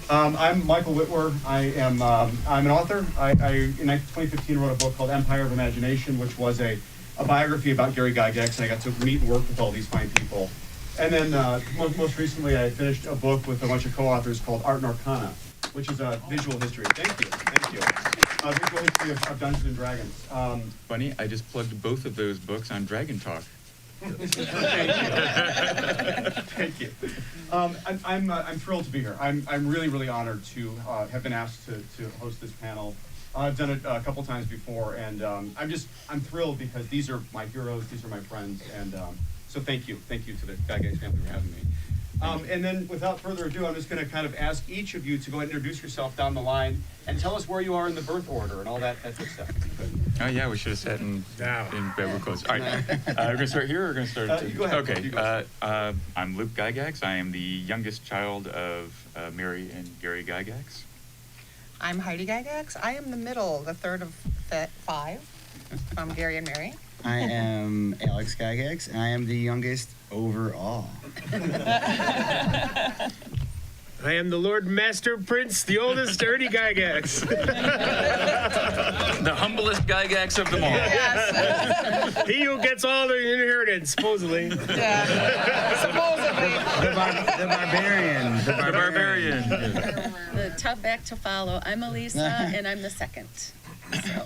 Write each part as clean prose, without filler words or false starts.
I'm Michael Whitwer. I'm an author. I in 2015 wrote a book called Empire of Imagination, which was a biography about Gary Gygax, and I got to meet and work with all these fine people. And then most recently, I finished a book with a bunch of co-authors called Art and Arcana, which is a visual history. Thank you. Visual history of Dungeons and Dragons. Funny, I just plugged both of those books on Dragon Talk. Thank you. I'm thrilled to be here. I'm really honored to have been asked to host this panel. I've done it a couple times before, and I'm thrilled because these are my heroes, these are my friends, and so thank you to the Gygax family for having me. And then, without further ado, I'm just going to kind of ask each of you to go ahead and introduce yourself down the line and tell us where you are in the birth order and all that good stuff. Oh yeah, we should have sat in bed close. All right, we're going to start here. Or we're going to start. You go ahead. Okay. I'm Luke Gygax. I am the youngest child of Mary and Gary Gygax. I'm Heidi Gygax. I am the middle, the third of five from Gary and Mary. I am Alex Gygax, and I am the youngest overall. I am the Lord Master Prince, the oldest Ernie Gygax. The humblest Gygax of them all. Yes. He who gets all the inheritance, supposedly. Yeah. Supposedly. The barbarian. The barbarian. The tough act to follow. I'm Elise, and I'm the second. So.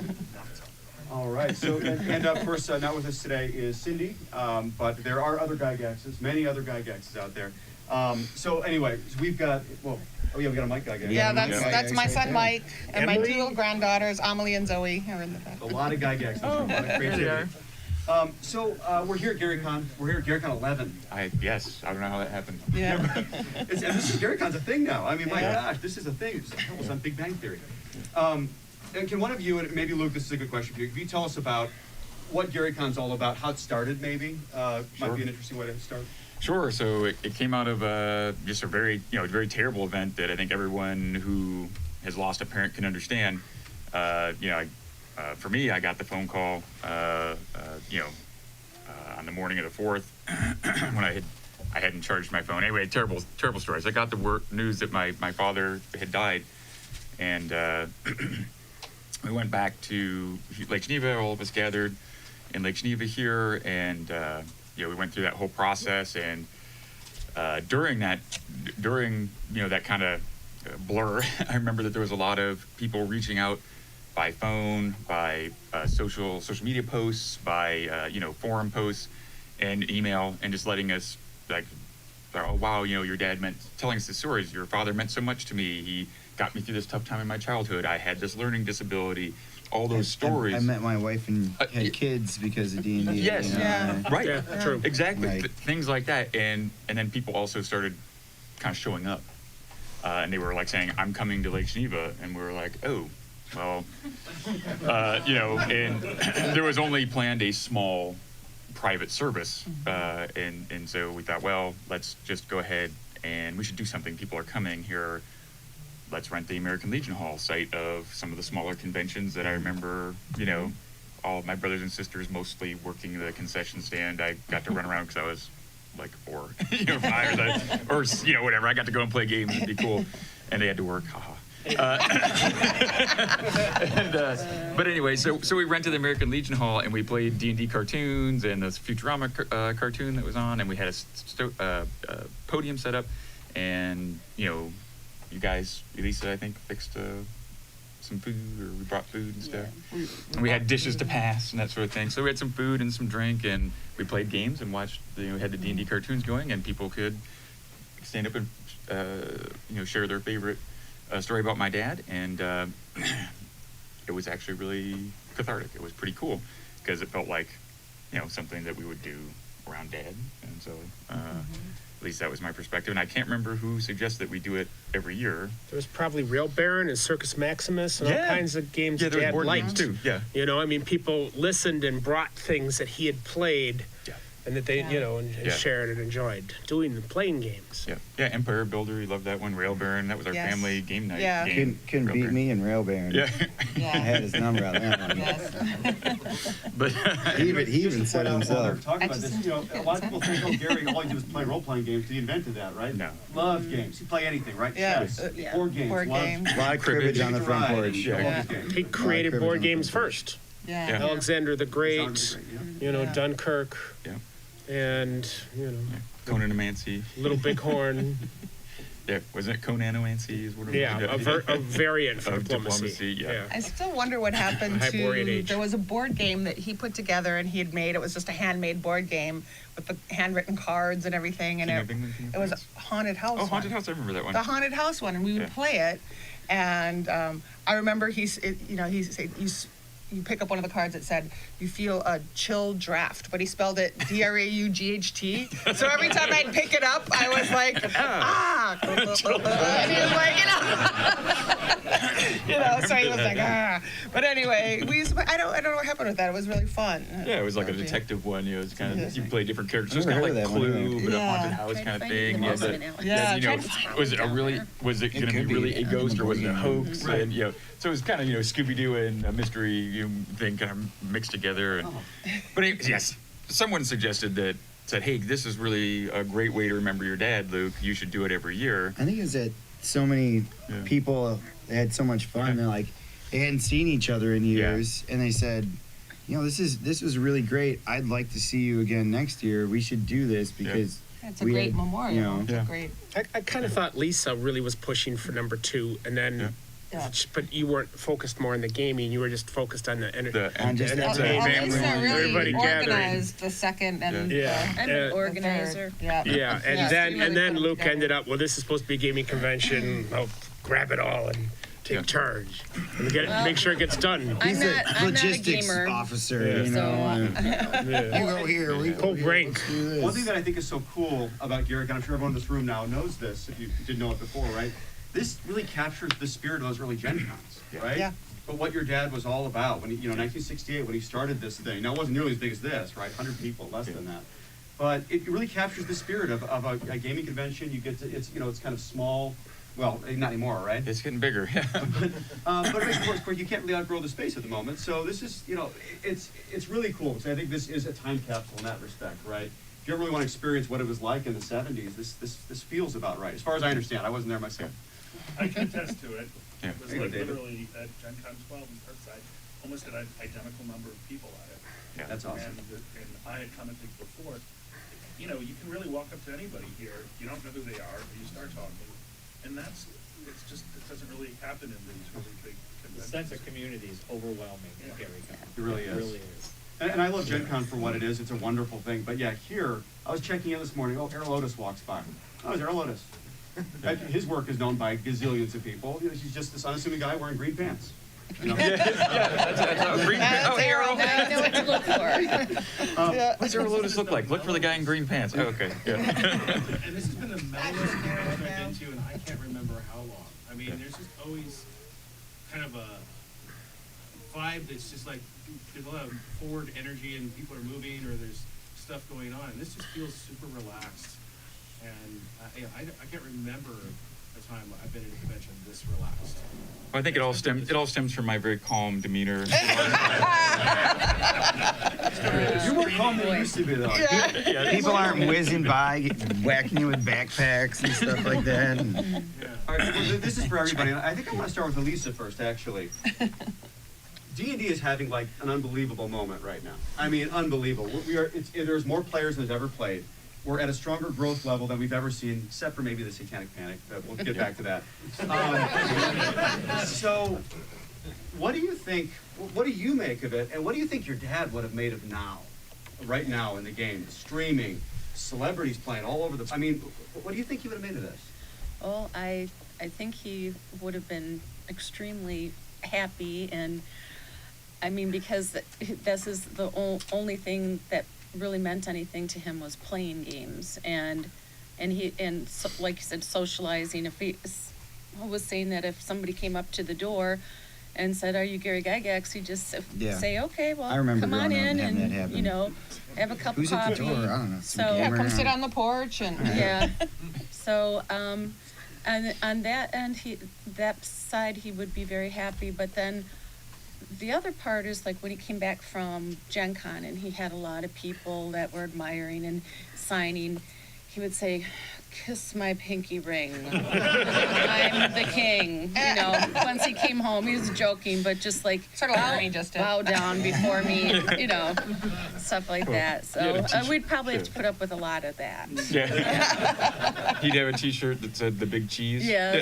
All right. So, and of course, not with us today is Cindy, but there are other Gygaxes, many other Gygaxes out there. So anyway, we've got, we got a Mike Gygax. Yeah, that's my son Mike, and my Emily? two little granddaughters, Amelie and Zoe, are in the back. A lot of Gygaxes, a lot of creativity. So we're here at GaryCon. We're here at GaryCon 11. Yes, I don't know how that happened. Yeah. And this is GaryCon's a thing now. I mean, my gosh, this is a thing. It's almost on Big Bang Theory. And can one of you, and maybe Luke, this is a good question for you, can you tell us about what GaryCon's all about, how it started maybe? Might be an interesting way to start. Sure. So it came out of just a very terrible event that I think everyone who has lost a parent can understand. For me, I got the phone call, on the morning of the 4th when I hadn't charged my phone. Anyway, terrible stories. I got the news that my father had died, and we went back to Lake Geneva. All of us gathered in Lake Geneva here, and we went through that whole process. And during that kind of blur, I remember that there was a lot of people reaching out by phone, by social media posts, by forum posts, and email, and just letting us oh wow, your dad telling us the stories. Your father meant so much to me. He got me through this tough time in my childhood. I had this learning disability. All those stories. I met my wife and had kids because of D&D. Yes. Yeah. Right. Yeah, true. Exactly. Right. Things like that, and then people also started kind of showing up, and they were like saying, "I'm coming to Lake Geneva," and we were like, "Oh, well," and there was only planned a small private service, and so we thought, well, let's just go ahead and we should do something. People are coming here. Let's rent the American Legion Hall, site of some of the smaller conventions that I remember, all of my brothers and sisters mostly working the concession stand. I got to run around because I was like 4, 5, or whatever. I got to go and play games. It'd be cool. And they had to work, haha. But anyway, so we rented the American Legion Hall, and we played D&D cartoons and this Futurama cartoon that was on, and we had a podium set up, and you guys, Elise, I think, fixed some food, or we brought food and stuff. Yeah. And we had dishes to pass and that sort of thing. So we had some food and some drink, and we played games and watched. We had the D&D cartoons going, and people could stand up and share their favorite story about my dad. And it was actually really cathartic. It was pretty cool because it felt like something that we would do around Dad, and so. At least that was my perspective, and I can't remember who suggested that we do it every year. There was probably Real Baron and Circus Maximus and all kinds of games there Dad were board liked. games too. Yeah. People listened and brought things that he had played and that they, and Yeah. shared and enjoyed playing games. Yeah, Empire Builder, we loved that one. Rail Baron, that was our Yes. family game night. Yeah. Game. Couldn't Rail beat Baron. me in Rail Baron. Yeah, I had his number on that one. Yes. but He even Just to said point out while they're himself. talking about this, a lot of people think, oh, Gary, all he did was play role-playing games. He invented that, right? No. Loved games. He play anything, right? Yeah. Chess, Yeah. board games. Board loved games. A lot of cribbage on the front porch. Yeah. He created cribbage board on the games front porch. first. Yeah. Alexander the Great, Yeah. Yeah. Dunkirk, Yeah. and Conanomancy. Little Bighorn. Yeah, wasn't it Conanomancy? Is what it Yeah, was? a variant for Of diplomacy. diplomacy, yeah. I still wonder what happened Hyperborean to. age. There was a board game that he put together and he had made. It was just a handmade board game with the handwritten cards and everything. And King of England, King of it was a France? haunted house. Oh, Haunted one. House, I remember that one. The haunted house one, and we would Yeah. play it. And I remember he said, you pick up one of the cards that said, you feel a chill draft, but he spelled it DRAUGHT. So every time I'd pick it up, I was like, and he was like, so he was like, But anyway, I don't know what happened with that. It was really fun. Yeah, it was like a detective one. It's kind of you play different characters. It was Never kind of heard like of that one Clue, either. but a Yeah. haunted house Tried kind of to find thing. the Yeah, most of it now. Yeah, then, tried was it going to be could really be. a ghost or was it a hoax? Right. And so it was kind of Scooby Doo and a mystery thing kind of mixed together. And, but yes, someone said, hey, this is really a great way to remember your dad, Luke. You should do it every year. I think it's that so many Yeah. people had so much fun. Yeah. They're like, they hadn't seen each other in years, and they said, this was really great. I'd like to see you again next year. We should do this because It's a we great had, memorial. It's Yeah. a great. I kind of thought Lisa really was pushing for number 2, and then, Yeah. but you weren't focused more on the gaming. You were just focused on the On just and that the day. family, Elisa everybody really gathering. organized the second and Yeah. I'm Uh, an the organizer. third. Yeah. Yeah, and Yeah, then she really put it Luke together. ended up. Well, this is supposed to be a gaming convention. I'll grab it all and take Yeah. charge and make sure it gets done. I'm He's not a a logistics gamer. officer, Yeah. you know. Yeah. You go here, we go Whole here, rank. let's do this. One thing that I think is so cool about Garrick, and I'm sure everyone in this room now knows this, if you didn't know it before, right? This really captures the spirit of those early Gen Cons, right? Yeah. But what your dad was all about when 1968, when he started this thing. Now, it wasn't nearly as big as this, right? 100 people, less than that. But it really captures the spirit of a gaming convention. You get to, it's kind of small. Well, not anymore, right? It's getting bigger. Yeah. But of course, you can't really outgrow the space at the moment. So this is, it's really cool because I think this is a time capsule in that respect, right? If you ever really want to experience what it was like in the 70s, this feels about right, as far as I understand. I wasn't there myself. I can attest to it. Yeah. It was There you like go, David. literally at Gen Con 12 in Surfside, almost an identical number of people at it. Yeah. That's awesome. And I had commented before, you can really walk up to anybody here, you don't know who they are, you start talking, and it doesn't really happen in these really big The conventions. sense of community is overwhelming Yeah. at Gary Con. It really is. It really is. And I love Gen Con for what it is. It's a wonderful thing. But yeah, here, I was checking in this morning. Oh, Errol Otis walks by. Oh, it's Errol Otis. His work is known by gazillions of people. He's just this unassuming guy wearing green pants. That's green pants. Oh, Errol. Now you know what to look for. What's Errol Lotus look like? Look for the guy in green pants. Oh, okay. Yeah. And this has been the mellowest convention I've been to, and I can't remember how long. I mean, there's just always kind of a vibe that's just like there's a lot of forward energy and people are moving or there's stuff going on. And this just feels super relaxed. And I can't remember a time I've been in a convention this relaxed. I think it all stems from my very calm demeanor. You're more calm than you used to be, though. People aren't whizzing by, whacking you with backpacks and stuff like that. And All right, well, this is for everybody. I think I want to start with Elisa first, actually. D&D is having like an unbelievable moment right now. I mean, unbelievable. There's more players than has ever played. We're at a stronger growth level than we've ever seen, except for maybe the Satanic Panic. But we'll get back to that. So, what do you think? What do you make of it? And what do you think your dad would have made of now, right now in the game, streaming, celebrities playing all over the? I mean, what do you think he would have made of this? Well, I think he would have been extremely happy, and I mean, because this is the only thing that really meant anything to him was playing games, and like you said, socializing. If he was saying that if somebody came up to the door and said, "Are you Gary Gygax?" He'd just Yeah. say, "Okay, well, I remember come on growing up in and having and that happen. you know, have a cup Who's of at coffee." the door? I don't know. Some So- Yeah, gamer come sit around. on the porch and. Yeah. So, and on that end, that side, he would be very happy. But then the other part is like when he came back from Gen Con and he had a lot of people that were admiring and signing, he would say, "Kiss my pinky ring. I'm the king." You know, once he came home, he was joking, but just like Sort of like Ernie just did. bow down before me, you know, stuff like that. You So had a t-shirt, we'd probably have to too. put up with a lot of that. Yeah. He'd have a T-shirt that said "the big cheese." Yeah.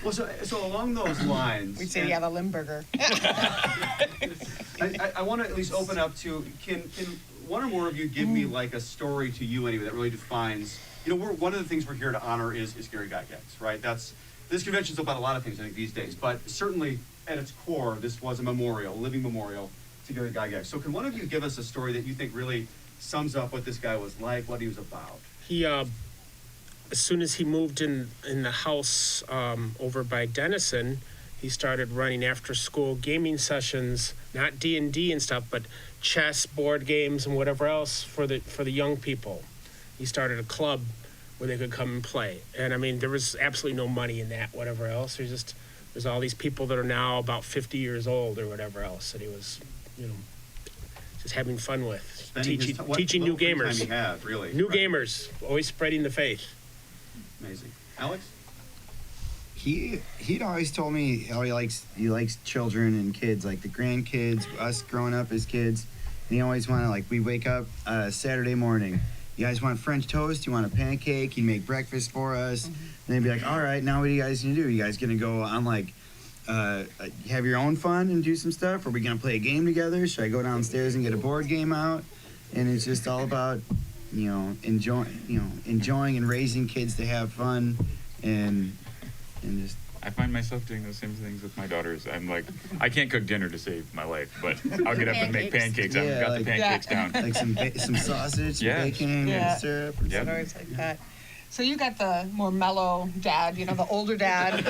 Well, so along those lines. We'd say, and yeah, the Limburger. I want to at least open up to, can one or more of you give me like a story to you anyway that really defines, you know, one of the things we're here to honor is Gary Gygax, right? This convention's about a lot of things, I think, these days, but certainly at its core, this was a memorial, a living memorial to Gary Gygax. So can one of you give us a story that you think really sums up what this guy was like, what he was about? He, as soon as he moved in the house over by Denison, he started running after-school gaming sessions, not D&D and stuff, but chess, board games, and whatever else for the young people. He started a club where they could come and play. And I mean, there was absolutely no money in that, whatever else. There's all these people that are now about 50 years old or whatever else that he was, you know, just having fun with, Spending his what teaching new little free gamers. time he had, really. New Right. gamers, always spreading the faith. Amazing. Alex? He'd always told me how he likes children and kids, like the grandkids, us growing up as kids. And he always wanted, like, we wake up Saturday morning. You guys want French toast? You want a pancake? He'd make breakfast for us. And they'd be like, all right, now what are you guys gonna do? You guys gonna go on like have your own fun and do some stuff? Are we gonna play a game together? Should I go downstairs and get a board game out? And it's just all about, you know, enjoying and raising kids to have fun and just. I find myself doing those same things with my daughters. I'm like, I can't cook dinner to save my life, but I'll get up and make pancakes. I've Yeah, got like- the pancakes Yeah. down. Like some sausage, some Yeah. bacon, Yeah. and syrup. Yeah. Stories like that. So you got the more mellow dad, you know, the older dad.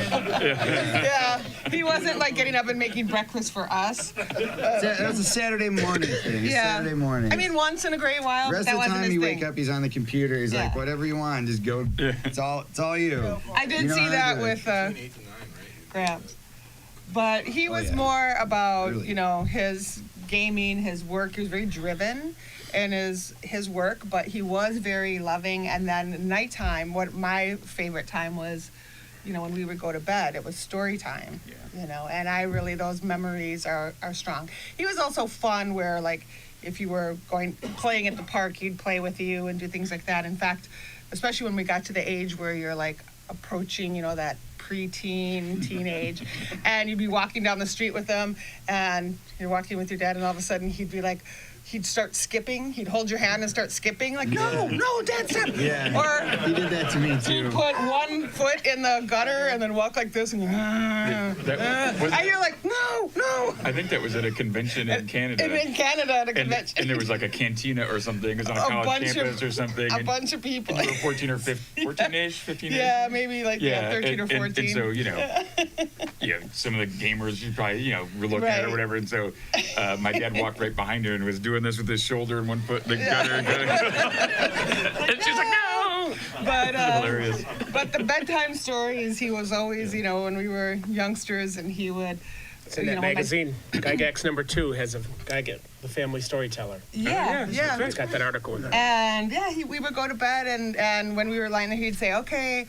Yeah. He wasn't like getting up and making breakfast for us. That was a Saturday morning thing. Yeah. Saturday morning. I mean, once in a great while, but rest that of the wasn't time his you thing. wake up, he's on the computer. He's like, Yeah. whatever you want, just go. It's all you. I did You know see how to that do it. with Gramps. But he was yeah. more about, Really. you know, his gaming, his work. He was very driven in his work, but he was very loving. And then nighttime, what my favorite time was, you know, when we would go to bed, it was story time. Yeah. You know, and I really, those memories are strong. He was also fun where, like, if you were playing at the park, he'd play with you and do things like that. In fact, especially when we got to the age where you're like approaching, you know, that preteen, teenage, and you'd be walking down the street with them, and you're walking with your dad, and all of a sudden he'd be like, he'd start skipping. He'd hold your hand and start skipping, like, no, Dad, stop. Yeah. Or He did that to me he'd too. put one foot in the gutter and then walk like this, and and you're like, no. I think that was at a convention in Canada. In Canada at a And convention. there was like a cantina or something. It was on a A college bunch of- campus or something. a and bunch of people. you were 14 or 14-ish, 15-ish. Yeah, maybe like 13 or 14. And so, you know, some of the gamers you probably, you know, were looking at Right. or whatever. And so my dad walked right behind her and was doing this with his shoulder and one foot in the gutter. And she's like, no! But Hilarious. but the bedtime stories, he was always, you know, when we were youngsters, and he would. It's in you that know, like- magazine. Gygax #2 has a Gygax, the family storyteller. Yeah. It's got that article in there. And yeah, we would go to bed, and when we were lying there, he'd say, okay,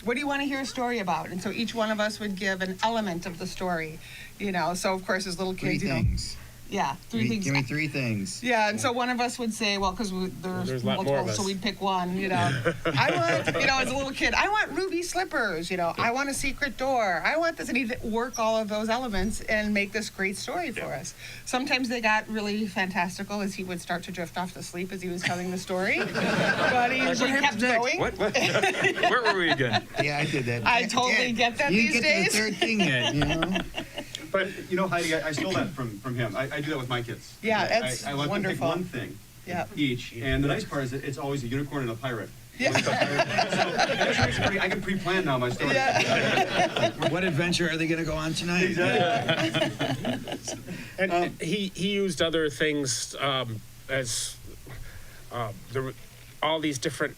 what do you want to hear a story about? And so each one of us would give an element of the story, you know. So of course, as little Three kids, you know, things. yeah, three things. Give me 3 things. Yeah, and so one of us would say, well, because There's there's a lot more of multiple, so us. we'd pick one, you know. I want, you know, as a little kid, I want ruby slippers, you know. I want a secret door. I want this. And he'd work all of those elements and make this great story for us. Sometimes they got really fantastical as he would start to drift off to sleep as he was telling the story. But he usually kept going. What? Where were we again? Yeah, I did that. I totally get that you these didn't get days. to the 3rd thing yet, you know? But, you know, Heidi, I stole that from him. I do that with my kids. Yeah, that's I let wonderful. them pick one thing Yeah. each. And the nice part is that it's always a unicorn and a pirate. I can pre-plan now my story. What adventure are they going to go on tonight? And he used other things as there were all these different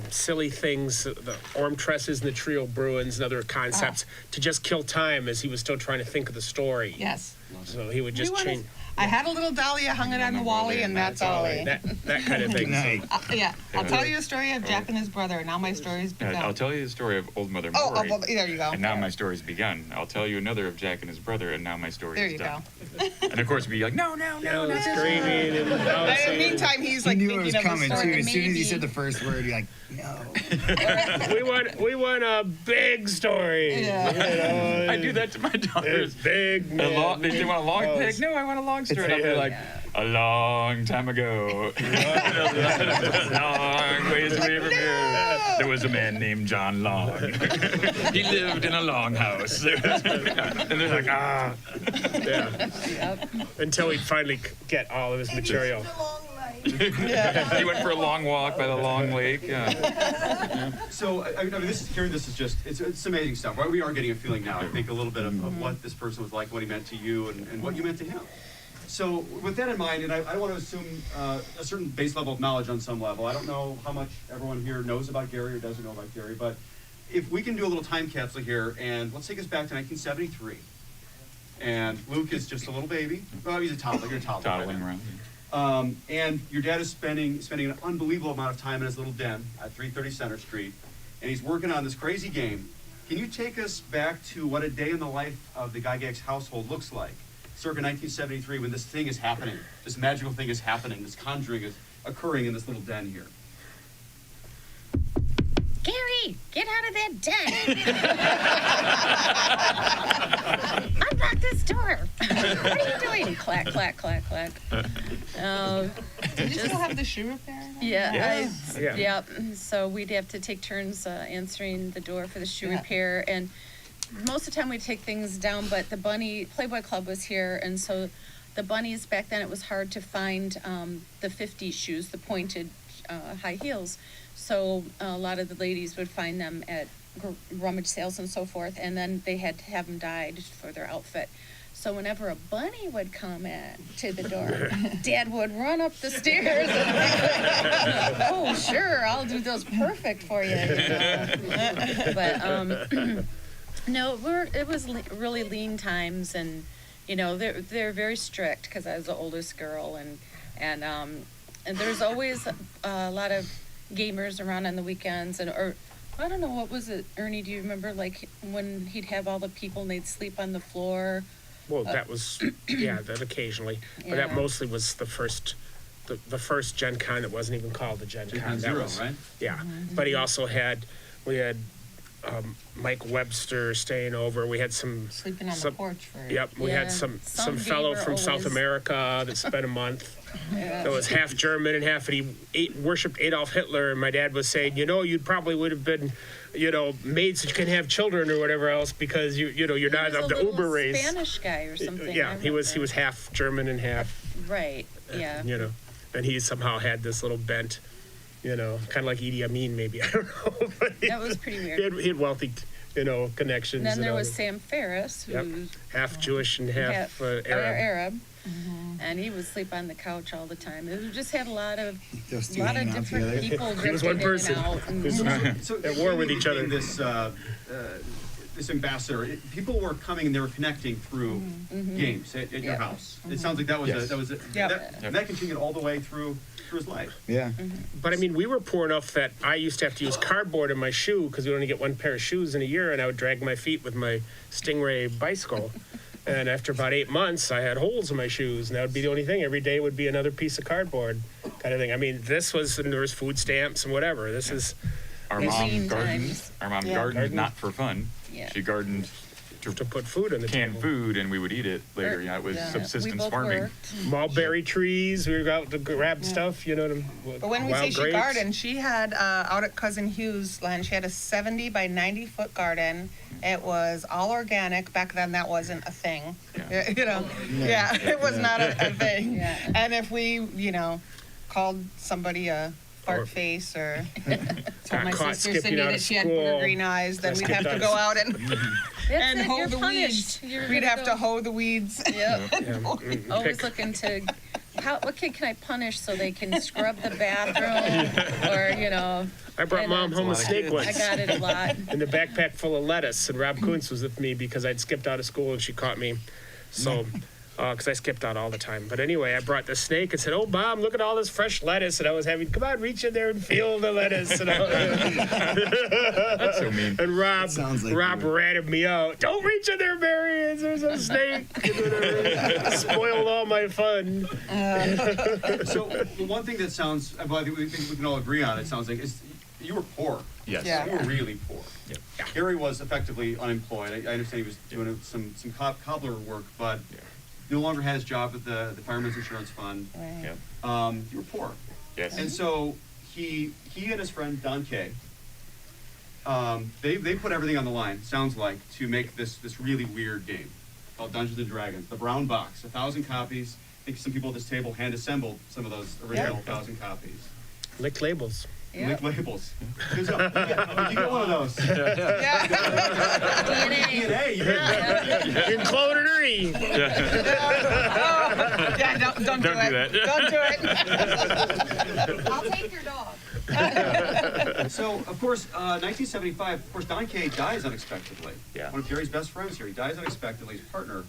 silly things, the orm tresses and the trio Bruins and other concepts to just kill time as he was still trying to think of the story. Yes. So he would just change. I had a little dolly, I hung it on the wally, and that's all. That kind of thing. Nice. Yeah, I'll tell you a story of Jack and his brother. Now my story's begun. I'll tell you the story of Old Mother Oh, Maury. well, there you go. And now my story's begun. I'll tell you another of Jack and his brother, and now my story There is you done. go. And of course, we'd be like, no. Screaming and And in the meantime, he's He like knew it thinking was of the coming, too. story. As soon as he maybe. said the first word, you're like, no. we want a big story. Yeah. You know, I do that to my daughters. It's big. They want a long Oh, pic. No, I want a long story. And I'll be like, a long time ago, a long ways away from here, there was a man named John Long. He lived in a long house. And they're like, Yeah. Yep. Until he'd finally get all of his material. he went for a long walk by the long lake. Yeah. So, I mean, hearing this is just, it's amazing stuff, right? We are getting a feeling now, I think, a little bit of what this person was like, what he meant to you, and what you meant to him. So, with that in mind, and I want to assume a certain base level of knowledge on some level. I don't know how much everyone here knows about Gary or doesn't know about Gary, but if we can do a little time capsule here, and let's take us back to 1973. And Luke is just a little baby. Well, he's a toddler. You're a toddler. Toddling right now. around. And your dad is spending an unbelievable amount of time in his little den at 330 Center Street, and he's working on this crazy game. Can you take us back to what a day in the life of the Gygax household looks like, circa 1973, when this thing is happening, this magical thing is happening, this conjuring is occurring in this little den here? Gary, get out of that den. Unlock this door. What are you doing? Clack, clack, clack, clack. Did you still have the shoe repair? Yeah, Yeah. Yep. So we'd have to take turns answering the door for the shoe Yeah. repair, and most of the time we'd take things down. But the bunny Playboy Club was here, and so the bunnies back then it was hard to find the 50 shoes, the pointed high heels. So a lot of the ladies would find them at rummage sales and so forth, and then they had to have them dyed for their outfit. So whenever a bunny would come to the door, Dad would run up the stairs and be like, "Oh, sure, I'll do those perfect for you." But no, it was really lean times, and they're very strict because I was the oldest girl, and there's always a lot of gamers around on the weekends, or I don't know, what was it, Ernie? Do you remember, like when he'd have all the people and they'd sleep on the floor? Well, that was, that occasionally. But that Yeah. mostly was the first Gen Con that wasn't even called the Gen Con. That Zero, was, right? Yeah. But we had Mike Webster staying over. We had some. Sleeping on the porch for. Yep. We Yeah. had some Some fellow gamer from South always- America that spent a month. Yeah. That was half German and half, and he worshipped Adolf Hitler. And my dad was saying, you probably would have been, made so you can have children or whatever else because you're not He was of the a little Uber race. Spanish guy or something. Yeah, I he was remember. half German and half, Right. Yeah. and he somehow had this little bent, kind of like Idi Amin maybe. I don't know. But That was pretty weird. he had wealthy, connections. And then there all was that. Sam Ferris, Yep. who's Half Jewish and half Arab. Arab. And he would sleep on the couch all the time. We just had a lot of Those two hanging out different together. people He was drifting one person. in and out. And So At war with Jamie each other. being this ambassador, people were coming and they were connecting through games at your Yeah. house. It sounds like that was Yes. that continued all the way through his life. Yeah. But I mean, we were poor enough that I used to have to use cardboard in my shoe because we only get one pair of shoes in a year, and I would drag my feet with my Stingray bicycle. And after about 8 months, I had holes in my shoes, and that would be the only thing. Every day would be another piece of cardboard, kind of thing. I mean, there was food stamps and whatever. This is Our Lean mom gardened. times. Our mom Yeah. gardened not for fun. Yeah. She gardened to put food on the canned table. food, and we would eat it later. It was Yeah. subsistence We both farming. worked. Mulberry trees. We were out to grab stuff, But when we say wild she grapes. gardened, she had out at Cousin Hugh's land, she had a 70 by 90 foot garden. It was all organic. Back then, that wasn't a thing. Yeah. It was not a thing. Yeah. And if we, called somebody a fart face, or told my caught sister skipping Cindy out that of she had school. green eyes, then Got we'd have skipped to out go of out and and hoe you're the punished. weeds. You're We'd gonna have to go- hoe the weeds. Yep. Always Pick- looking to, what kid can I punish so they can scrub the bathroom, or, you know. I brought and, Mom home a snake I once. got it a lot. In the backpack full of lettuce, and Rob Kuntz was with me because I'd skipped out of school and she caught me. So, because I skipped out all the time. But anyway, I brought the snake and said, "Oh, Mom, look at all this fresh lettuce." And I was having, "Come on, reach in there and feel the lettuce." And, That's so mean. and Rob, sounds like Rob you. ratted me out. "Don't reach in there, Mary. There's a snake." Spoiled all my fun. So the one thing that sounds, well, I think we can all agree on, it sounds like, is you were poor. Yes. Yeah. You were really poor. Yep. Gary was effectively unemployed. I understand he was doing some cobbler work, but Yeah. no longer had his job with the Fireman's Insurance Fund. Right. Yep. You were poor. Yes. And so he and his friend Don Kay, they put everything on the line, sounds like, to make this really weird game called Dungeons and Dragons. The brown box, 1,000 copies. I think some people at this table hand assembled some of those original 1,000 copies. Lick labels. Yep. Lick labels. You get one of those. Yeah. DNA. DNA. You get In clone and Ernie. Yeah, don't do Don't do it. that. Don't do it. I'll take your dog. So, of course, 1975, of course, Don Kay dies unexpectedly. Yeah. One of Gary's best friends here. He dies unexpectedly, his partner.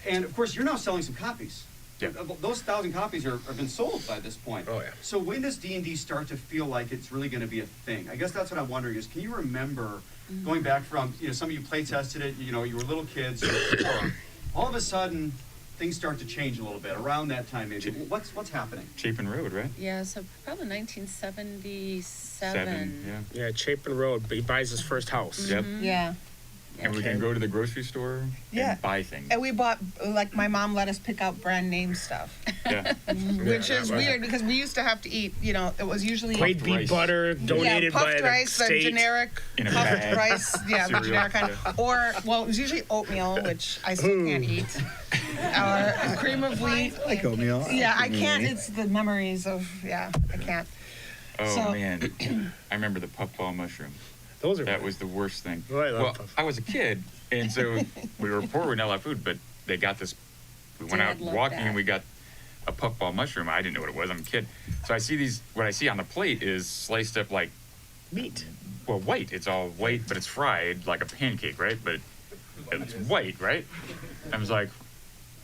And, of course, you're now selling some copies. Yeah. Those 1,000 copies have been sold by this point. Oh, yeah. So when does D&D start to feel like it's really going to be a thing? I guess that's what I'm wondering is, can you remember going back from, some of you play tested it, you were little kids, you were poor. All of a sudden, things start to change a little bit around that time maybe. What's happening? Chapin Road, right? Yeah, so probably 1977. Yeah. Yeah, Chapin Road. He buys his first house. Yep. Yeah. And we can go to the grocery store Yeah. and buy things. And we bought, like, my mom let us pick out brand name stuff, Yeah. which Yeah, is that was- weird because we used to have to eat, it was usually Great Puffed beef rice. butter donated by puffed the rice, the state. generic In a puffed bag. rice, the Cereal, generic kind. yeah. Or, well, it was usually oatmeal, which I still can't eat. Or cream of wheat. Like oatmeal. Yeah, I like can't. oatmeal. It's the memories of, I can't. Oh, So- man. I remember the puffball mushroom. Those are That was the worst thing. Oh, I love Well, puff. I was a kid, and so we were poor, we didn't have a lot of food, but they got this. We went out Dad loved walking, that. and we got a puffball mushroom. I didn't know what it was. I'm a kid, so I see these. What I see on the plate is sliced up like, meat. well, white. It's all white, but it's fried like a pancake, right? But it's white, right? I was like,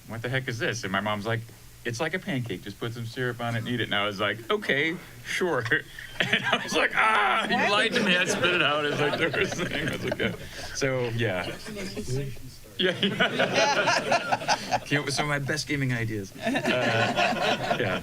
what the heck is this? And my mom's like, it's like a pancake. Just put some syrup on it and eat it. And I was like, okay, sure. And I was like, you lied to me. I spit it out. It's like the worst thing. I was like, yeah. So, yeah. Yeah. Came up with some of my best gaming ideas. Yeah.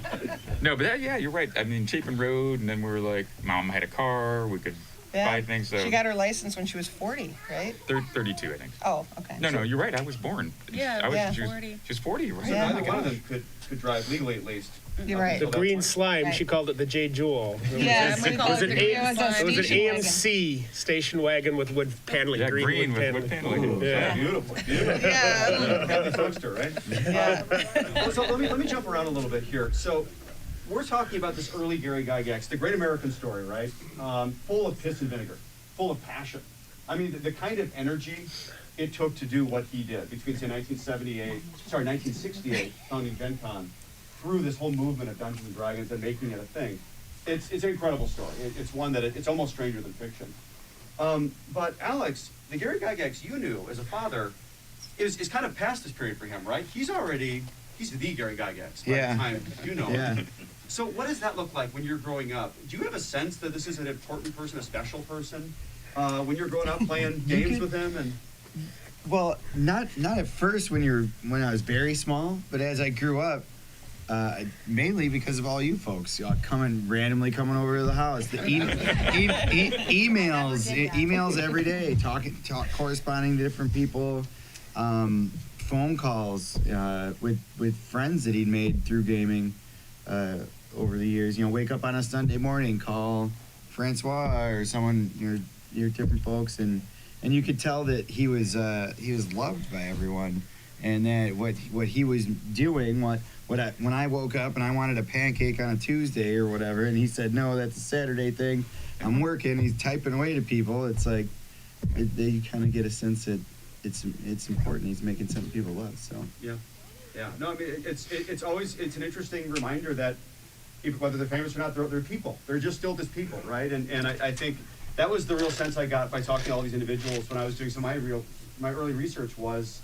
No, but you're right. I mean, Chapin Road, and then we were like, Mom had a car. We could buy things. So She got her license when she was 40, right? 32, I think. Oh, okay. No, you're right. I was born. Yeah, I was, yeah. she was 40. She was 40, right? So Yeah. neither one of them could drive legally at least. You're right. The Until that green point. slime, Right. she called it the J. Jewel. Yeah, we it call was it an the green it was a slime. It was an station wagon. AMC station wagon with wood paneling. Yeah, green wood with wood paneling. paneling. Yeah. Beautiful, beautiful. Yeah. Kathy Foster, right? Yeah. So let me jump around a little bit here. So we're talking about this early Gary Gygax, the great American story, right? Full of piss and vinegar, full of passion. I mean, the kind of energy it took to do what he did between, say, 1968, founding Gen Con, through this whole movement of Dungeons and Dragons and making it a thing. It's an incredible story. It's one that it's almost stranger than fiction. But Alex, the Gary Gygax you knew as a father is kind of past this period for him, right? He's the Gary Gygax by Yeah. the time you know Yeah. him. So what does that look like when you're growing up? Do you have a sense that this is an important person, a special person, when you're growing up playing games with him? And Well, not at first when I was very small, but as I grew up, mainly because of all you folks, y'all randomly coming over to the house, the emails every day, corresponding to different people, phone calls with friends that he'd made through gaming over the years. Wake up on a Sunday morning, call Francois or someone, your different folks, and you could tell that he was loved by everyone. and then what he was doing, when I woke up and I wanted a pancake on a Tuesday or whatever, and he said, no, that's a Saturday thing. I'm working. He's typing away to people. It's like they kind of get a sense that it's important. He's making something people love. So Yeah. No, I mean, it's always an interesting reminder that people, whether they're famous or not, they're people. They're just still just people, right? And I think that was the real sense I got by talking to all these individuals when I was doing some of my early research was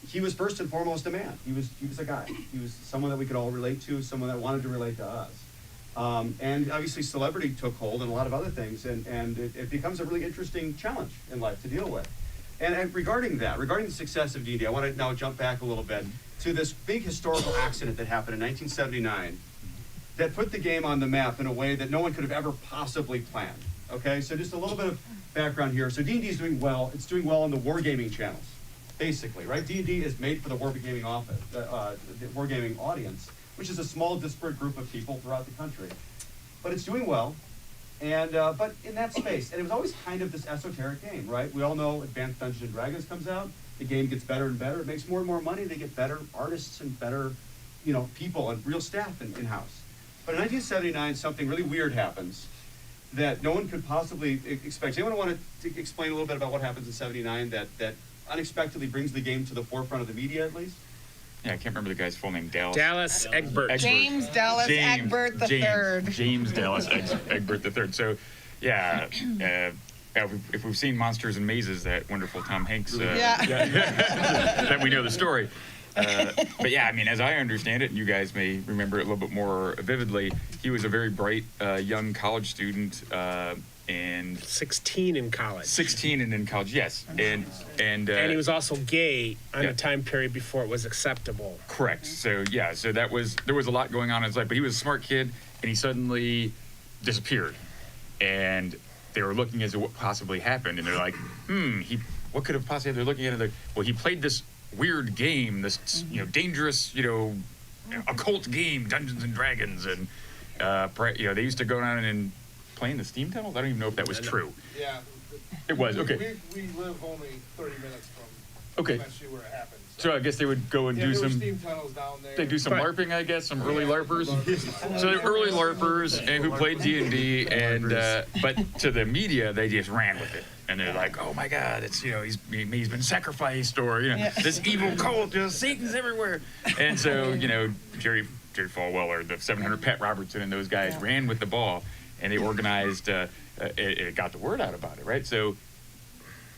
he was first and foremost a man. He was a guy. He was someone that we could all relate to, someone that wanted to relate to us. And obviously celebrity took hold and a lot of other things, and it becomes a really interesting challenge in life to deal with. And regarding the success of D&D, I want to now jump back a little bit to this big historical accident that happened in 1979 that put the game on the map in a way that no one could have ever possibly planned. Okay, so just a little bit of background here. So D&D is doing well. It's doing well on the wargaming channels, basically, right? D&D is made for the wargaming the wargaming audience, which is a small, disparate group of people throughout the country. But it's doing well, and but in that space, and it was always kind of this esoteric game, right? We all know Advanced Dungeons and Dragons comes out, the game gets better and better, it makes more and more money, they get better artists and better, people and real staff in-house. But in 1979, something really weird happens that no one could possibly expect. Anyone want to explain a little bit about what happens in 79 that unexpectedly brings the game to the forefront of the media, at least? Yeah, I can't remember the guy's full name. Dallas Egbert. James Dallas Egbert III. James Dallas Egbert III. So, yeah, if we've seen Monsters and Mazes, that wonderful Tom Hanks, that we know the story. But yeah, I mean, as I understand it, and you guys may remember it a little bit more vividly, he was a very bright young college student, and 16 in college. 16 and in college, yes, and he was also gay on a time period before it was acceptable. Correct. So yeah, so there was a lot going on in his life, but he was a smart kid, and he suddenly disappeared, and they were looking as to what possibly happened, and they're like, what could have possibly? They're looking at it, well, he played this weird game, this dangerous, occult game, Dungeons and Dragons, and they used to go down and play in the steam tunnels. I don't even know if that was true. Yeah, it was okay. We live only 30 minutes from actually where it happened. So I guess they would go and do some steam tunnels down there. They do some LARPing, I guess, some early LARPers. So they're early LARPers and who played D&D, and but to the media they just ran with it, and they're like, oh my God, it's he's been sacrificed, or this evil cult, Satan's everywhere, and so Jerry Falwell, the 700 Pat Robertson and those guys ran with the ball, and they organized. It got the word out about it, right? So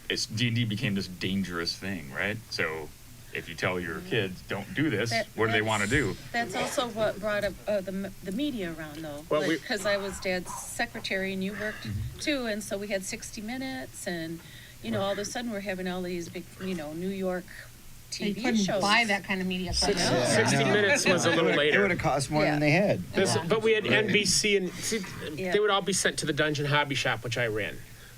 D&D became this dangerous thing, right? So if you tell your kids don't do this, what do they want to do? That's also what brought up the media around, though. Well, because I was Dad's secretary and you worked too, and so we had 60 Minutes, and all of a sudden we're having all these big, New York TV couldn't shows. buy that kind of media. 60 Minutes was a little later. It would have cost more than they had. But we had NBC, and they would all be sent to the Dungeon Hobby Shop, which I ran.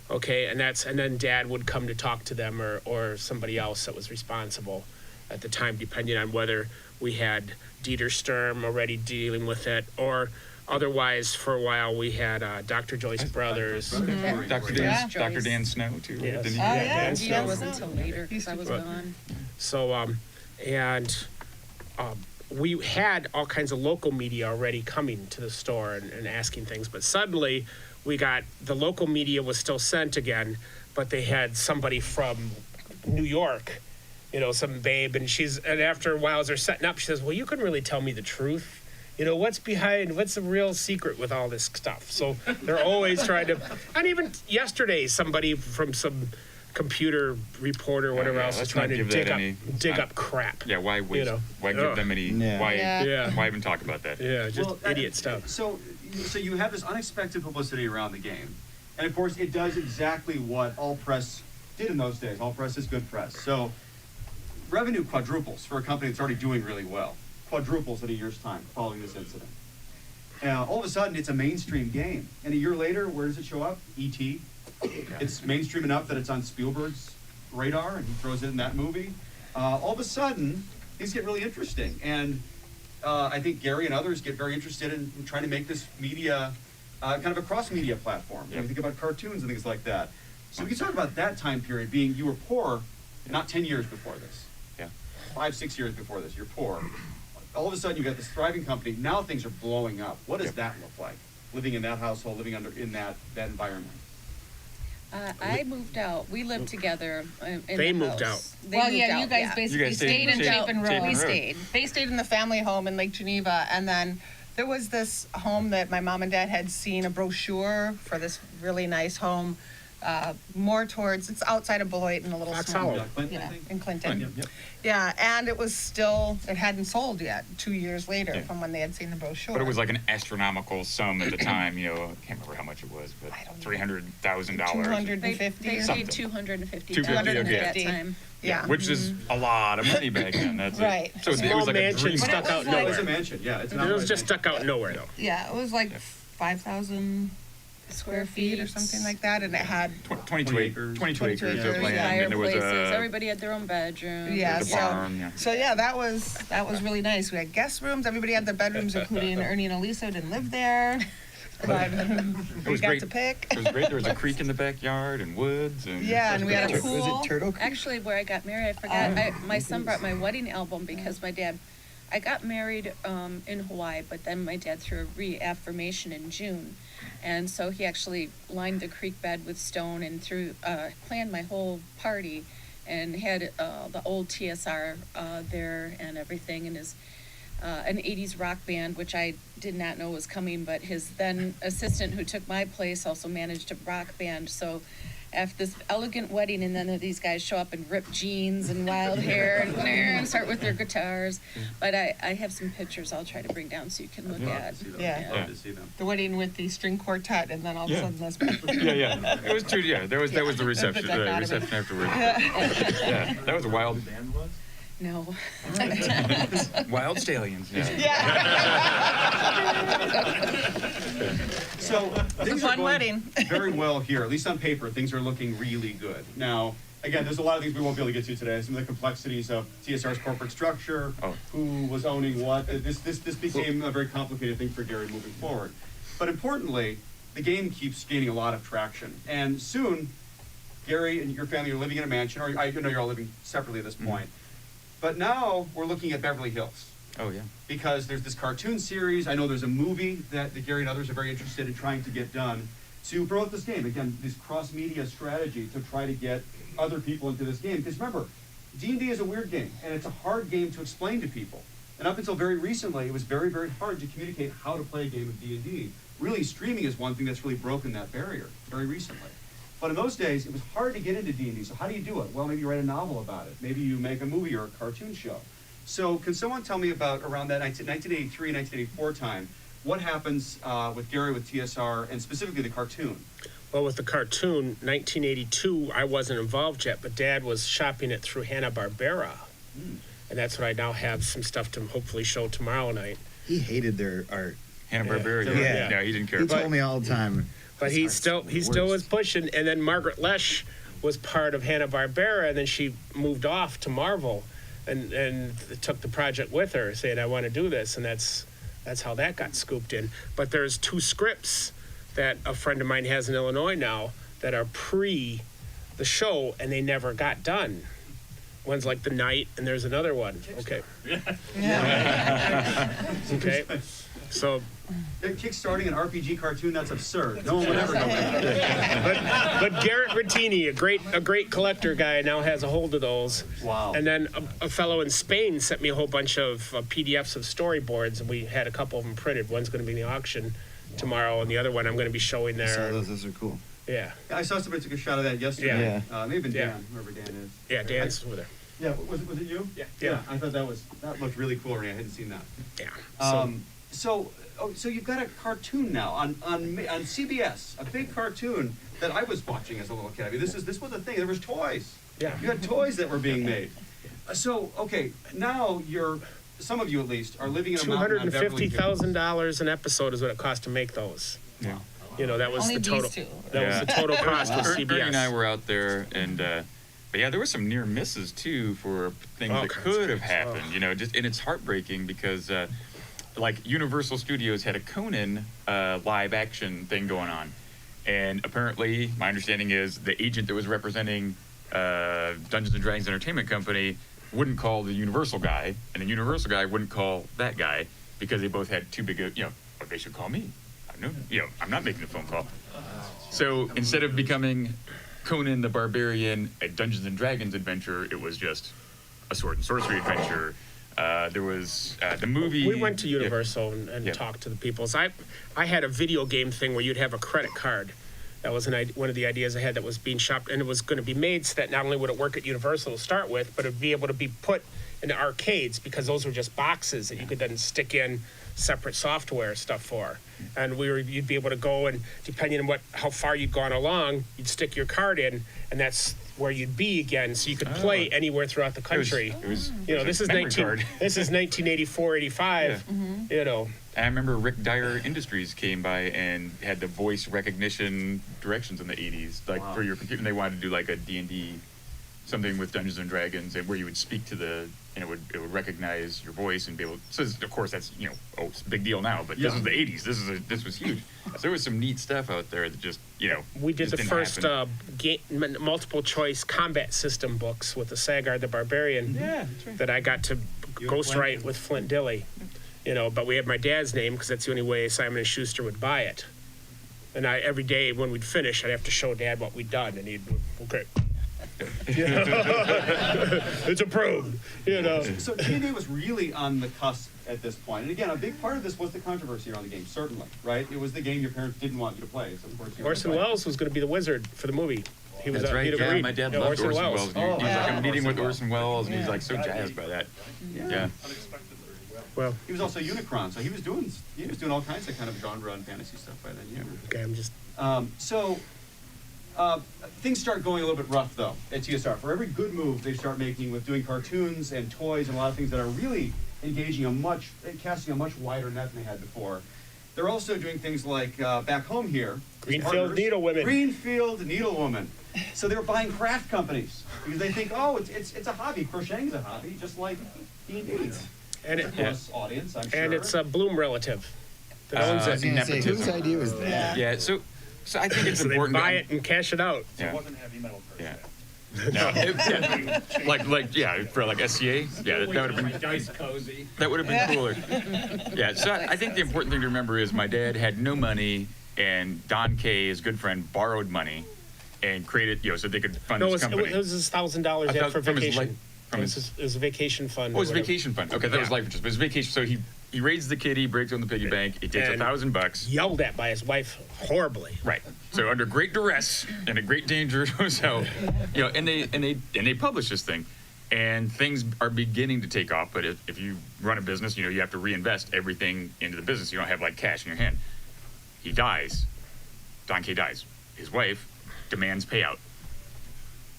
Okay, and then Dad would come to talk to them, or somebody else that was responsible at the time, depending on whether we had Dieter Sturm already dealing with it, or otherwise, for a while, we had Dr. Joyce Brothers. Dr. Dan Snow, too. Yes. That wasn't until later, because I was gone. So, we had all kinds of local media already coming to the store and asking things, but suddenly we got the local media was still sent again, but they had somebody from New York, some babe, and after a while as they're setting up, she says, well, you couldn't really tell me the truth. What's the real secret with all this stuff? So they're always trying to, and even yesterday, somebody from some computer reporter or whatever else is trying to dig up crap. Yeah, why waste? Why give them any? Why even talk about that? Yeah, just idiot stuff. So you have this unexpected publicity around the game, and of course it does exactly what all press did in those days. All press is good press. So revenue quadruples for a company that's already doing really well. Quadruples in a year's time following this incident. All of a sudden, it's a mainstream game, and a year later, where does it show up? E.T. It's mainstream enough that it's on Spielberg's radar, and he throws it in that movie. All of a sudden, things get really interesting, and I think Gary and others get very interested in trying to make this media kind of a cross-media platform. You think about cartoons and things like that. So we can talk about that time period being you were poor, not 10 years before this. 5-6 years before this, you're poor. All of a sudden, you got this thriving company. Now things are blowing up. What does that look like? Living in that household, living in that environment. I moved out. We lived together in They the moved house. out. They Well, moved yeah, out, you guys yeah. basically guys stayed in stayed Chapin in Road. Chapin We Road. stayed. They stayed in the family home in Lake Geneva, and then there was this home that my mom and dad had seen a brochure for this really nice home, more towards, it's outside of Beloit and a little Fox small. Hollow. Clinton, I Yeah, think? in Clinton. Yep. Yeah, and it was still, it hadn't sold yet, 2 years later Yeah. from when they had seen the brochure. But it was like an astronomical sum at the time, I can't remember how much it was, but I don't know. $300,000. 250 They or paid something. 250,000 $250, at that okay. time. Yeah. Which is a lot of money back then. That's it. Right. So it Small was like a mansion dream. stuck But it out was like- It was a nowhere. mansion, yeah. It's It not was like- just stuck out nowhere, though. Yeah, it was like 5,000 square feet or something like that, and it had 22 acres. 22 acres of acres, land, and there was Fireplaces, a everybody had their own bedroom. Yeah, the so, barn, yeah. so yeah, that was really nice. We had guest rooms. Everybody had their bedrooms, including Ernie and Elise, who didn't live there. But we was got great. to pick. It was great. There was a creek in the backyard and woods and Yeah, and we had a Was pool. it Turtle Creek? Actually, where I got married, I forgot. My son brought my wedding album because my dad. I got married in Hawaii, but then my dad threw a reaffirmation in June, and so he actually lined the creek bed with stone and planned my whole party, and had the old TSR there and everything, and his an 80s rock band, which I did not know was coming, but his then assistant who took my place also managed a rock band. So after this elegant wedding, and then these guys show up in ripped jeans and wild hair and start with their guitars. But I have some pictures I'll try to bring down so you can look I'd love at. to see them. Yeah. I'd love to see them. The wedding with the string quartet, and then all of a Yeah. sudden this. yeah. It was true. Yeah, that was the reception. The The dichotomy. reception afterwards. Yeah, that was a wild No. stallions. Yeah. So things are fun going wedding. very well here, at least on paper. Things are looking really good. Now, again, there's a lot of things we won't be able to get to today. Some of the complexities of TSR's corporate structure, Oh. who was owning what. This became a very complicated thing for Gary moving forward. But importantly, the game keeps gaining a lot of traction, and soon, Gary and your family are living in a mansion, or I know you're all living separately at this point. But now we're looking at Beverly Hills. Oh yeah. Because there's this cartoon series. I know there's a movie that Gary and others are very interested in trying to get done to promote this game. Again, this cross-media strategy to try to get other people into this game. Because remember, D&D is a weird game, and it's a hard game to explain to people. And up until very recently, it was very, very hard to communicate how to play a game of D&D. Really, streaming is one thing that's really broken that barrier very recently. But in those days, it was hard to get into D&D. So how do you do it? Well, maybe you write a novel about it. Maybe you make a movie or a cartoon show. So can someone tell me about around that 1983, 1984 time, what happens with Gary, with TSR, and specifically the cartoon? Well, with the cartoon, 1982, I wasn't involved yet, but Dad was shopping it through Hanna-Barbera. And that's what I now have some stuff to hopefully show tomorrow night. He hated their art. Hanna-Barbera. Yeah. Yeah, he didn't care. He But told me all the time. But "This he art's still the was worst." pushing. And then Margaret Lesh was part of Hanna-Barbera, and then she moved off to Marvel and took the project with her, saying, I want to do this. And that's how that got scooped in. But there's 2 scripts that a friend of mine has in Illinois now that are pre the show, and they never got done. One's like The Night, and there's another one. Okay. Okay. So, Kickstarting an RPG cartoon, that's absurd. No one would ever go for that. but Garrett Rattini, a great collector guy, now has a hold of those. Wow. And then a fellow in Spain sent me a whole bunch of PDFs of storyboards, and we had a couple of them printed. One's going to be in the auction tomorrow, and the other one I'm going to be showing I saw there. those are cool. Yeah, I saw somebody took a shot of that yesterday. Yeah. Maybe Yeah. Dan, whoever Dan is. yeah, Dan's over there. Yeah, was it you? Yeah. I thought that looked really cool, Ernie. I hadn't seen that. Yeah. So you've got a cartoon now on CBS, a big cartoon that I was watching as a little kid. I mean, this was a thing. There was toys. Yeah. You had toys that were being made. So okay, now some of you at least are living in a mountain on Beverly Hills. $250,000 an episode is what it cost to make those. Yeah. You know, that was Only the total. these 2. That was the total cost with Ernie and I CBS. were out there, and but yeah, there were some near misses too for things All that kinds could of have things. happened. You know, and it's heartbreaking because like Universal Studios had a Conan live action thing going on, and apparently, my understanding is the agent that was representing Dungeons and Dragons Entertainment Company wouldn't call the Universal guy, and the Universal guy wouldn't call that guy because they both had too big a, but they should call me. I'm not making a phone call. So instead of becoming Conan the Barbarian, a Dungeons and Dragons adventure, it was just a sword and sorcery adventure. There was the movie. We went to Universal and talked to the people. So I had a video game thing where you'd have a credit card. That was one of the ideas I had that was being shopped, and it was going to be made so that not only would it work at Universal to start with, but it'd be able to be put in the arcades because those were just boxes that you could then stick in separate software stuff for. And you'd be able to go, and depending on how far you'd gone along, you'd stick your card in, and that's where you'd be again, so you could play anywhere throughout the country. This is 1984, 85. And I remember Rick Dyer Industries came by and had the voice recognition directions in the 80s, for your computer. And they wanted to do like a D&D, something with Dungeons and Dragons, and where you would speak to and it would recognize your voice and be able. So of course that's it's a big deal now, but this was the 80s. This was huge. So there was some neat stuff out there that just We did just the didn't first happen. multiple choice combat system books with the Sagard the Barbarian. Yeah, that's right. That I got to ghostwrite with Flint Dilley. But we had my dad's name because that's the only way Simon & Schuster would buy it. And every day when we'd finish, I'd have to show Dad what we'd done, and he'd, okay. It's approved, So D&D was really on the cusp at this point. And again, a big part of this was the controversy around the game, certainly, right? It was the game your parents didn't want you to play. So of course Orson Welles was going to be the wizard for the movie. He was That's right. he'd Yeah, agreed. my dad loved Orson Welles. He was like, I'm meeting with Orson Orson Welles, and he's like so jazzed by that. Yeah. Well, he was also Unicron, so he was doing all kinds of kind of genre and fantasy stuff by then. Yeah. Okay, I'm just. Things start going a little bit rough though at TSR. For every good move they start making with doing cartoons and toys and a lot of things that are really casting a much wider net than they had before. They're also doing things like back home here. Greenfield Needlewomen. Greenfield Needlewoman. So they were buying craft companies because they think, it's a hobby. Crocheting is a hobby, just like D&D. And audience, I'm sure. And it's a Bloom relative that owns it. Nepotism. Whose idea was that? Yeah. So I think it's So they important. buy it and cash it out. So it wasn't heavy metal crochet. No, for like SCA, that would have been Nice cozy. that would have been cooler. Yeah, so I think the important thing to remember is my dad had no money, and Don Kay, his good friend, borrowed money and created, so they could fund No, his company. it was his $1,000 I thought for from his vacation. life- from his- It was a vacation fund. Oh, it was a or whatever. vacation fund. Okay, that was Yeah. life insurance, but it was vacation. So he raises the kitty, breaks on the piggy bank. He takes And $1,000. Yelled at by his wife horribly. Right. So under great duress and a great danger, so and they publish this thing, and things are beginning to take off. But if you run a business, you have to reinvest everything into the business. You don't have like cash in your hand. He dies. Don Kay dies. His wife demands payout.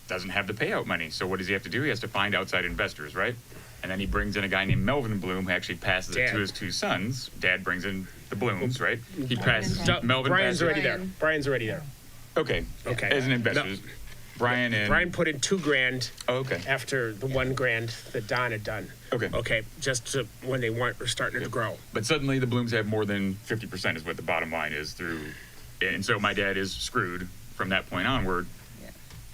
Doesn't have the payout money. So what does he have to do? He has to find outside investors, right? And then he brings in a guy named Melvin Bloom, who actually passes it to his two sons. Dad brings in the Blooms, right? He passes. Melvin Brian's passes. already there. Brian's already there. Okay. Okay. As an investor, No. Brian put in $2,000 Oh, okay. after the $1,000 that Don had done. Okay. Okay, when they were starting to grow. But suddenly the Blooms have more than 50% is what the bottom line is through, and so my dad is screwed from that point onward.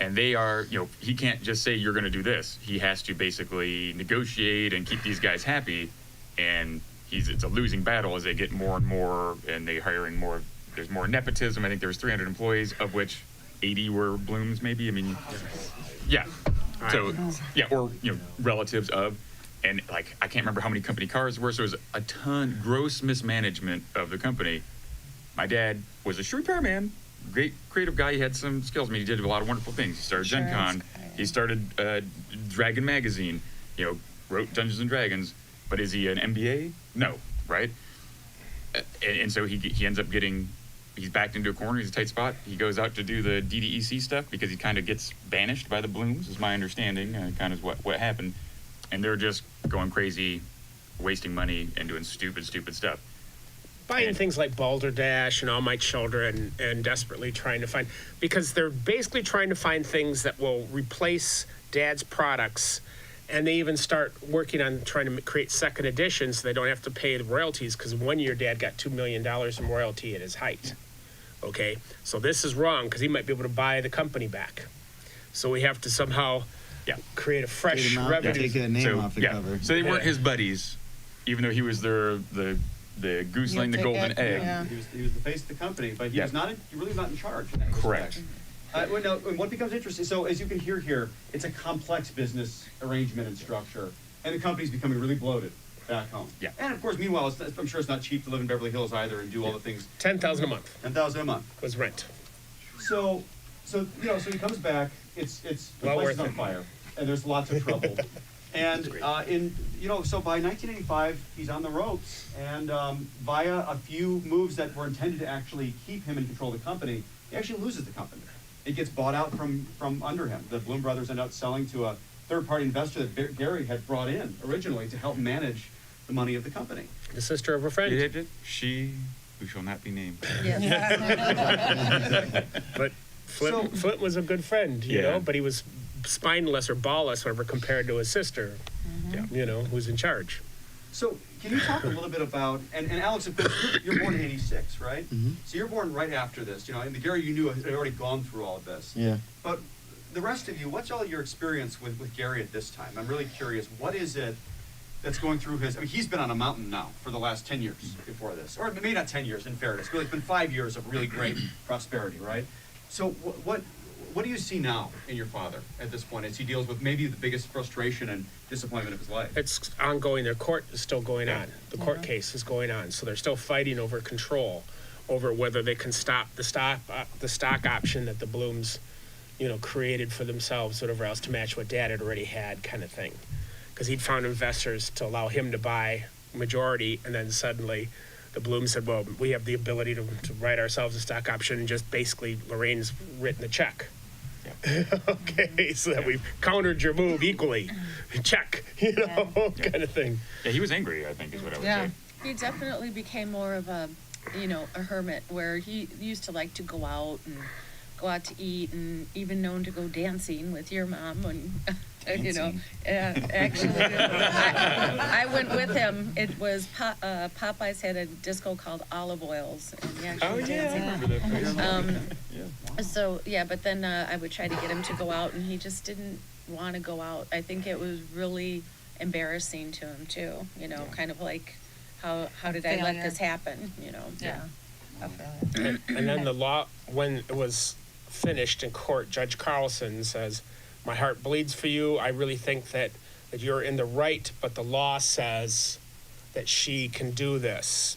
And they are, he can't just say you're going to do this. He has to basically negotiate and keep these guys happy. And it's a losing battle as they get more and more, and they hiring more. There's more nepotism. I think there was 300 employees, of which 80 were Blooms, maybe. I mean, yeah. So or relatives of, and like I can't remember how many company cars were. So it was a ton gross mismanagement of the company. My dad was a shoe repairman. Great creative guy. He had some skills. I mean, he did a lot of wonderful things. He started Gen Con. He started Dragon Magazine. Wrote Dungeons and Dragons. But is he an MBA? No, right? And so he ends up he's backed into a corner. He's a tight spot. He goes out to do the DDEC stuff because he kind of gets banished by the Blooms, is my understanding. Kind of what happened. And they're just going crazy, wasting money and doing stupid stuff. Buying things like Balderdash and All My Children and desperately trying to find, because they're basically trying to find things that will replace Dad's products, and they even start working on trying to create second editions so they don't have to pay the royalties, because one year Dad got $2 million in royalty at his height. Okay, so this is wrong because he might be able to buy the company back. So we have to somehow, create a fresh Take 'em out, revenue. take that name So, off the yeah, cover. so they weren't his buddies, even though he was the goose laying the Meal golden ticket, egg. yeah. He was the face of the company, but he Yeah. was not. He really was not in charge. In that Correct. respect. Well, no, and what becomes interesting, so as you can hear here, it's a complex business arrangement and structure, and the company's becoming really bloated back home. Yeah. And of course, meanwhile, I'm sure it's not cheap to live in Beverly Hills either and do all the things. 10,000 a month $10,000 a month. was rent. So he comes back. It's the Well place is worth on it. fire, and there's lots of trouble. And so by 1985, he's on the ropes, and via a few moves that were intended to actually keep him in control of the company, he actually loses the company. It gets bought out from under him. The Bloom brothers end up selling to a third-party investor that Gary had brought in originally to help manage the money of the company. The sister of a friend. She who shall not be named. But Flint was a good friend, you Yeah. know, but he was spineless or ballless, whatever, compared to his sister, you know, who's in charge. So can you talk a little bit about, and Alex, of course, you're born in 86, right? Mhm. So you're born right after this, and the Gary you knew had already gone through all of this. Yeah. But the rest of you, what's all your experience with Gary at this time? I'm really curious, what is it that's going through he's been on a mountain now for the last 10 years before this. Or maybe not 10 years, in fairness. Really, it's been 5 years of really great prosperity, right? So what do you see now in your father at this point as he deals with maybe the biggest frustration and disappointment of his life? It's ongoing. Their court is still going on. The court case is going on. So they're still fighting over control, over whether they can stop the stock option that the Blooms, created for themselves, whatever else, to match what Dad had already had, kind of thing. Because he'd found investors to allow him to buy majority, and then suddenly the Blooms said, well, we have the ability to write ourselves a stock option, and just basically Lorraine's written the check. Okay, so that we've countered your move equally. Check, kind of thing. Yeah, he was angry, I think, is what I would Yeah. say. He definitely became more of a hermit, where he used to like to go out to eat, and even known to go dancing with your mom. And actually, I went with him. It was Popeyes had a disco called Olive Oils, and he actually dancing. I remember that. So but then I would try to get him to go out, and he just didn't want to go out. I think it was really embarrassing to him too. Kind of like, how did I let this happen? Yeah. I feel it. And then the law, when it was finished in court, Judge Carlson says, my heart bleeds for you. I really think that you're in the right, but the law says that she can do this.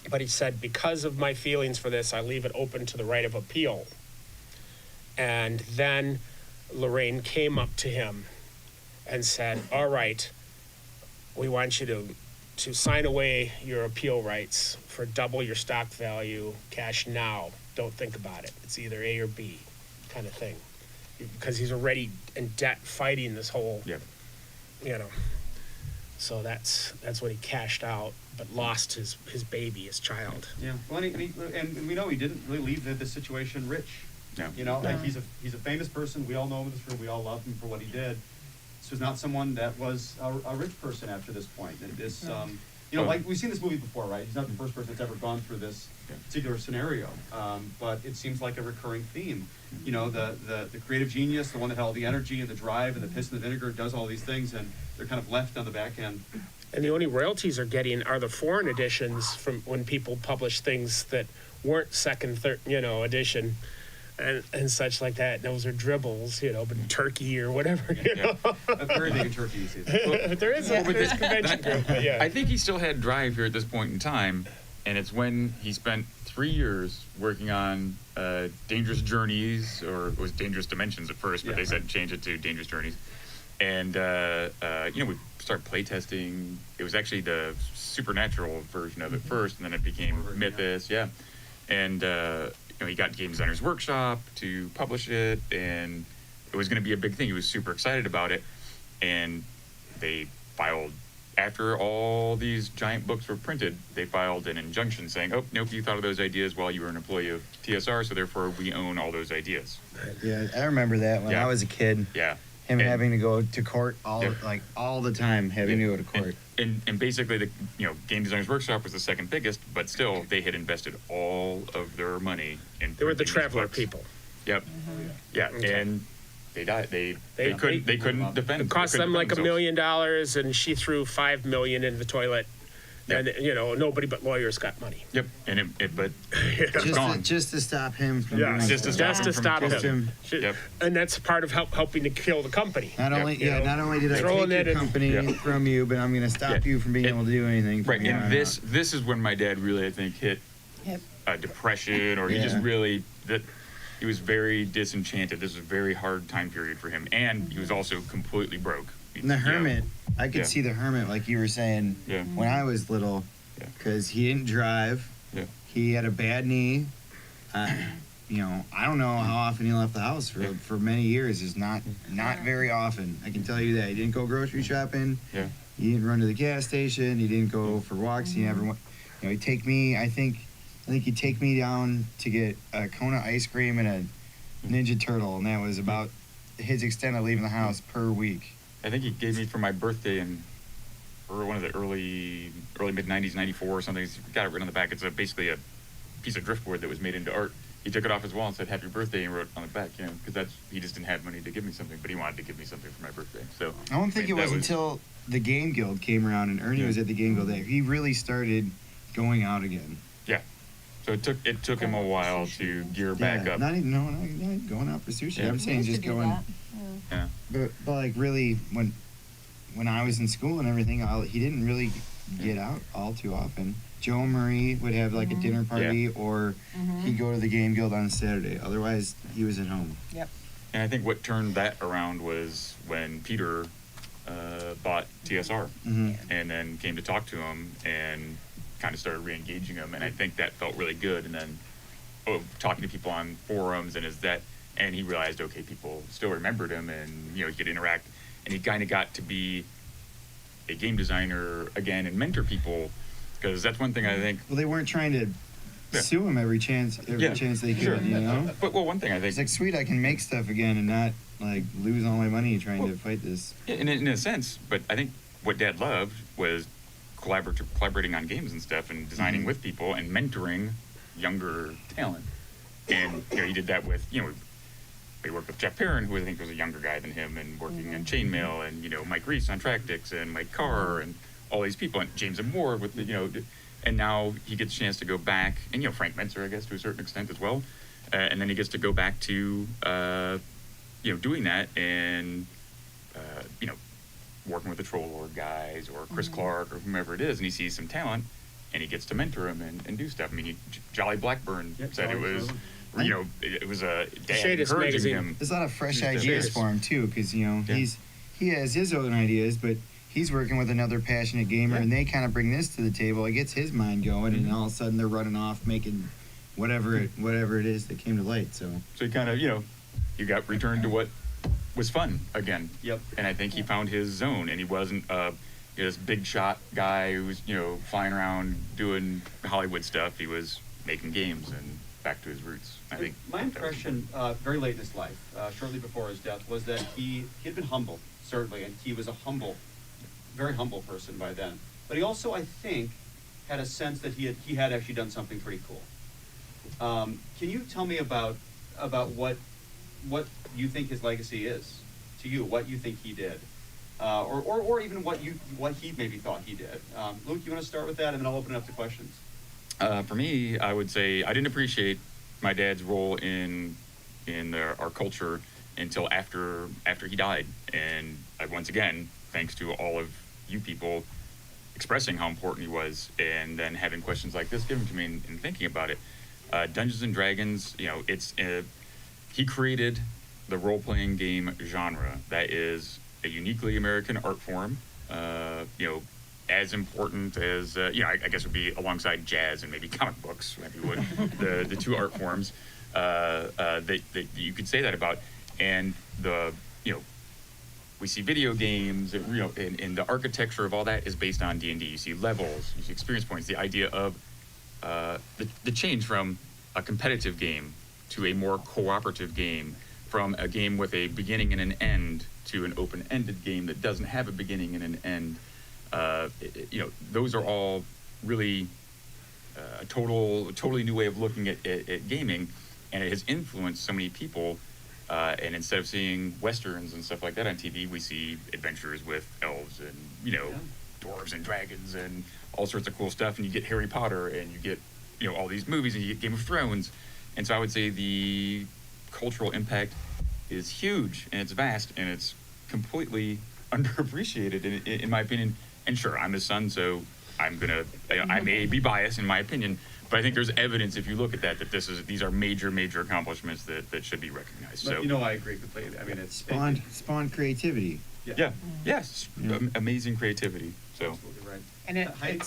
But he said, because of my feelings for this, I leave it open to the right of appeal. And then Lorraine came up to him and said, all right, we want you to sign away your appeal rights for double your stock value, cash now. Don't think about it. It's either A or B, kind of thing. Because he's already in debt fighting this whole, So that's when he cashed out, but lost his baby, his child. Yeah. Well, and we know he didn't really leave this situation rich. No. Like he's a famous person. We all know him in this room. We all love him for what he did. This was not someone that was a rich person after this point. And this, like we've seen this movie before, right? He's not the first person that's ever gone through this particular scenario. But it seems like a recurring theme. The creative genius, the one that had all the energy and the drive and the piss and the vinegar, does all these things, and they're kind of left on the back end. And the only royalties are getting are the foreign editions from when people publish things that weren't second, third, edition. And such like that. Those are dribbles, but Turkey or whatever, Very big in Turkey, you see. But there is a convention group, but I think he still had drive here at this point in time, and it's when he spent 3 years working on Dangerous Journeys, or it was Dangerous Dimensions at first, but they said change it to Dangerous Journeys. And, we started playtesting. It was actually the supernatural version of it first, and then it became Mythos, And, he got Game Designers Workshop to publish it, and it was going to be a big thing. He was super excited about it, and they filed, after all these giant books were printed, they filed an injunction saying, oh, nope, you thought of those ideas while you were an employee of TSR, so therefore we own all those ideas. Yeah, I remember that when I was a kid. Yeah. Him having to go to court all the time, having to go to court. And basically, the Game Designers Workshop was the second biggest, but still, they had invested all of their money in. They were the printing these traveler books. people. Yep. Yeah, Okay. and they died. They They- couldn't defend. It cost they couldn't them like $1 defend million, and she threw $5 million in the toilet. Yep. And, nobody but lawyers got money. themselves. Yep, and but it was gone. Just to stop him from Yeah, doing just to stuff. stop Just to stop Just him. him. She- Yep. And that's part of helping to kill the company. Not only, not only did I Throwing take that your in- company Yeah. from you, but I'm going to stop Yeah. you from being able to do anything. from Right, here and on this is when my dad really, I think, hit Yep. a depression, or he just Yeah. really he was very disenchanted. This was a very hard time period for him, and he was also completely broke. And the hermit, I could Yeah. see the hermit, like you were saying, Yeah. when I was little, Yeah. because he didn't drive. Yeah. He had a bad knee. I don't know how often he left the house for many years. Is not very often. I can tell you that. He didn't go grocery shopping. Yeah. He didn't run to the gas station. He didn't go for walks. He never went. He'd take me. I think he'd take me down to get a Kona ice cream and a Ninja Turtle, and that was about his extent of leaving the house per week. I think he gave me for my birthday or one of the early mid '90s, '94 or something. He's got it written on the back. It's basically a piece of driftwood that was made into art. He took it off his wall and said "Happy Birthday" and wrote on the back. Because he just didn't have money to give me something, but he wanted to give me something for my birthday. So I don't think it was until the Game Guild came around and Ernie was at the Game Guild that he really started going out again. Yeah. So it took him a while to gear back up. Not even not going out for sushi. Yeah. I'm saying just going. Yeah. But like really when I was in school and everything, he didn't really get out all too often. Joe and Marie would have like a dinner party, or he'd go to the Game Guild on Saturday. Otherwise, he was at home. Yep. And I think what turned that around was when Peter bought TSR, and then came to talk to him and kind of started re-engaging him, and I think that felt really good. And then talking to people on forums, and he realized, okay, people still remembered him, and he could interact, and he kind of got to be a game designer again and mentor people, because that's one thing I think. Well, they weren't trying to sue him every chance they could, Sure. But one thing I think it's like, sweet, I can make stuff again and not like lose all my money trying to fight this. in a sense, but I think what Dad loved was collaborating on games and stuff, and designing with people and mentoring younger talent. And he did that with he worked with Jeff Perrin, who I think was a younger guy than him, and working on Chainmail, and Mike Reese on Tractics, and Mike Carr, and all these people, and James and Moore with and now he gets a chance to go back, and Frank Mentzer, I guess, to a certain extent as well, and then he gets to go back to doing that, and working with the Troll Lord guys or Chris Clark or whomever it is, and he sees some talent, and he gets to mentor him and do stuff. I mean, Jolly Blackburn said it was. It was a dad Shadis encouraging magazine. him. There's a lot of fresh ideas for him too, because he has his own ideas, but he's working with another passionate gamer, and they kind of bring this to the table. It gets his mind going, and all of a sudden they're running off making whatever it is that came to light. So he kind of you got returned to what was fun again. Yep. And I think he found his zone, and he wasn't this big shot guy who was flying around doing Hollywood stuff. He was making games and back to his roots. I think my impression very late in his life, shortly before his death, was that he had been humble, certainly, and he was a very humble person by then. But he also, I think, had a sense that he had actually done something pretty cool. Can you tell me about what you think his legacy is to you? What you think he did, or even what he maybe thought he did? Luke, you want to start with that, and then I'll open it up to questions. For me, I would say I didn't appreciate my dad's role in our culture until after he died, and once again, thanks to all of you people expressing how important he was, and then having questions like this given to me and thinking about it. Dungeons and Dragons, he created the role-playing game genre that is a uniquely American art form. As important as I guess would be alongside jazz and maybe comic books, maybe would the two art forms that you could say that about. And we see video games, and the architecture of all that is based on D&D. You see levels, you see experience points. The idea of the change from a competitive game to a more cooperative game, from a game with a beginning and an end to an open-ended game that doesn't have a beginning and an end. Those are all really a totally new way of looking at gaming, and it has influenced so many people And instead of seeing westerns and stuff like that on TV, we see adventures with elves and, dwarves and dragons and all sorts of cool stuff. And you get Harry Potter and you get, all these movies and you get Game of Thrones. And so I would say the cultural impact is huge and it's vast and it's completely underappreciated in my opinion. And sure, I'm his son, so I'm gonna, I may be biased in my opinion, but I think there's evidence if you look at that these are major accomplishments that should be recognized. But, So I agree completely. I mean, it's Spawned creativity. yes, amazing creativity. So absolutely right. And Heidi?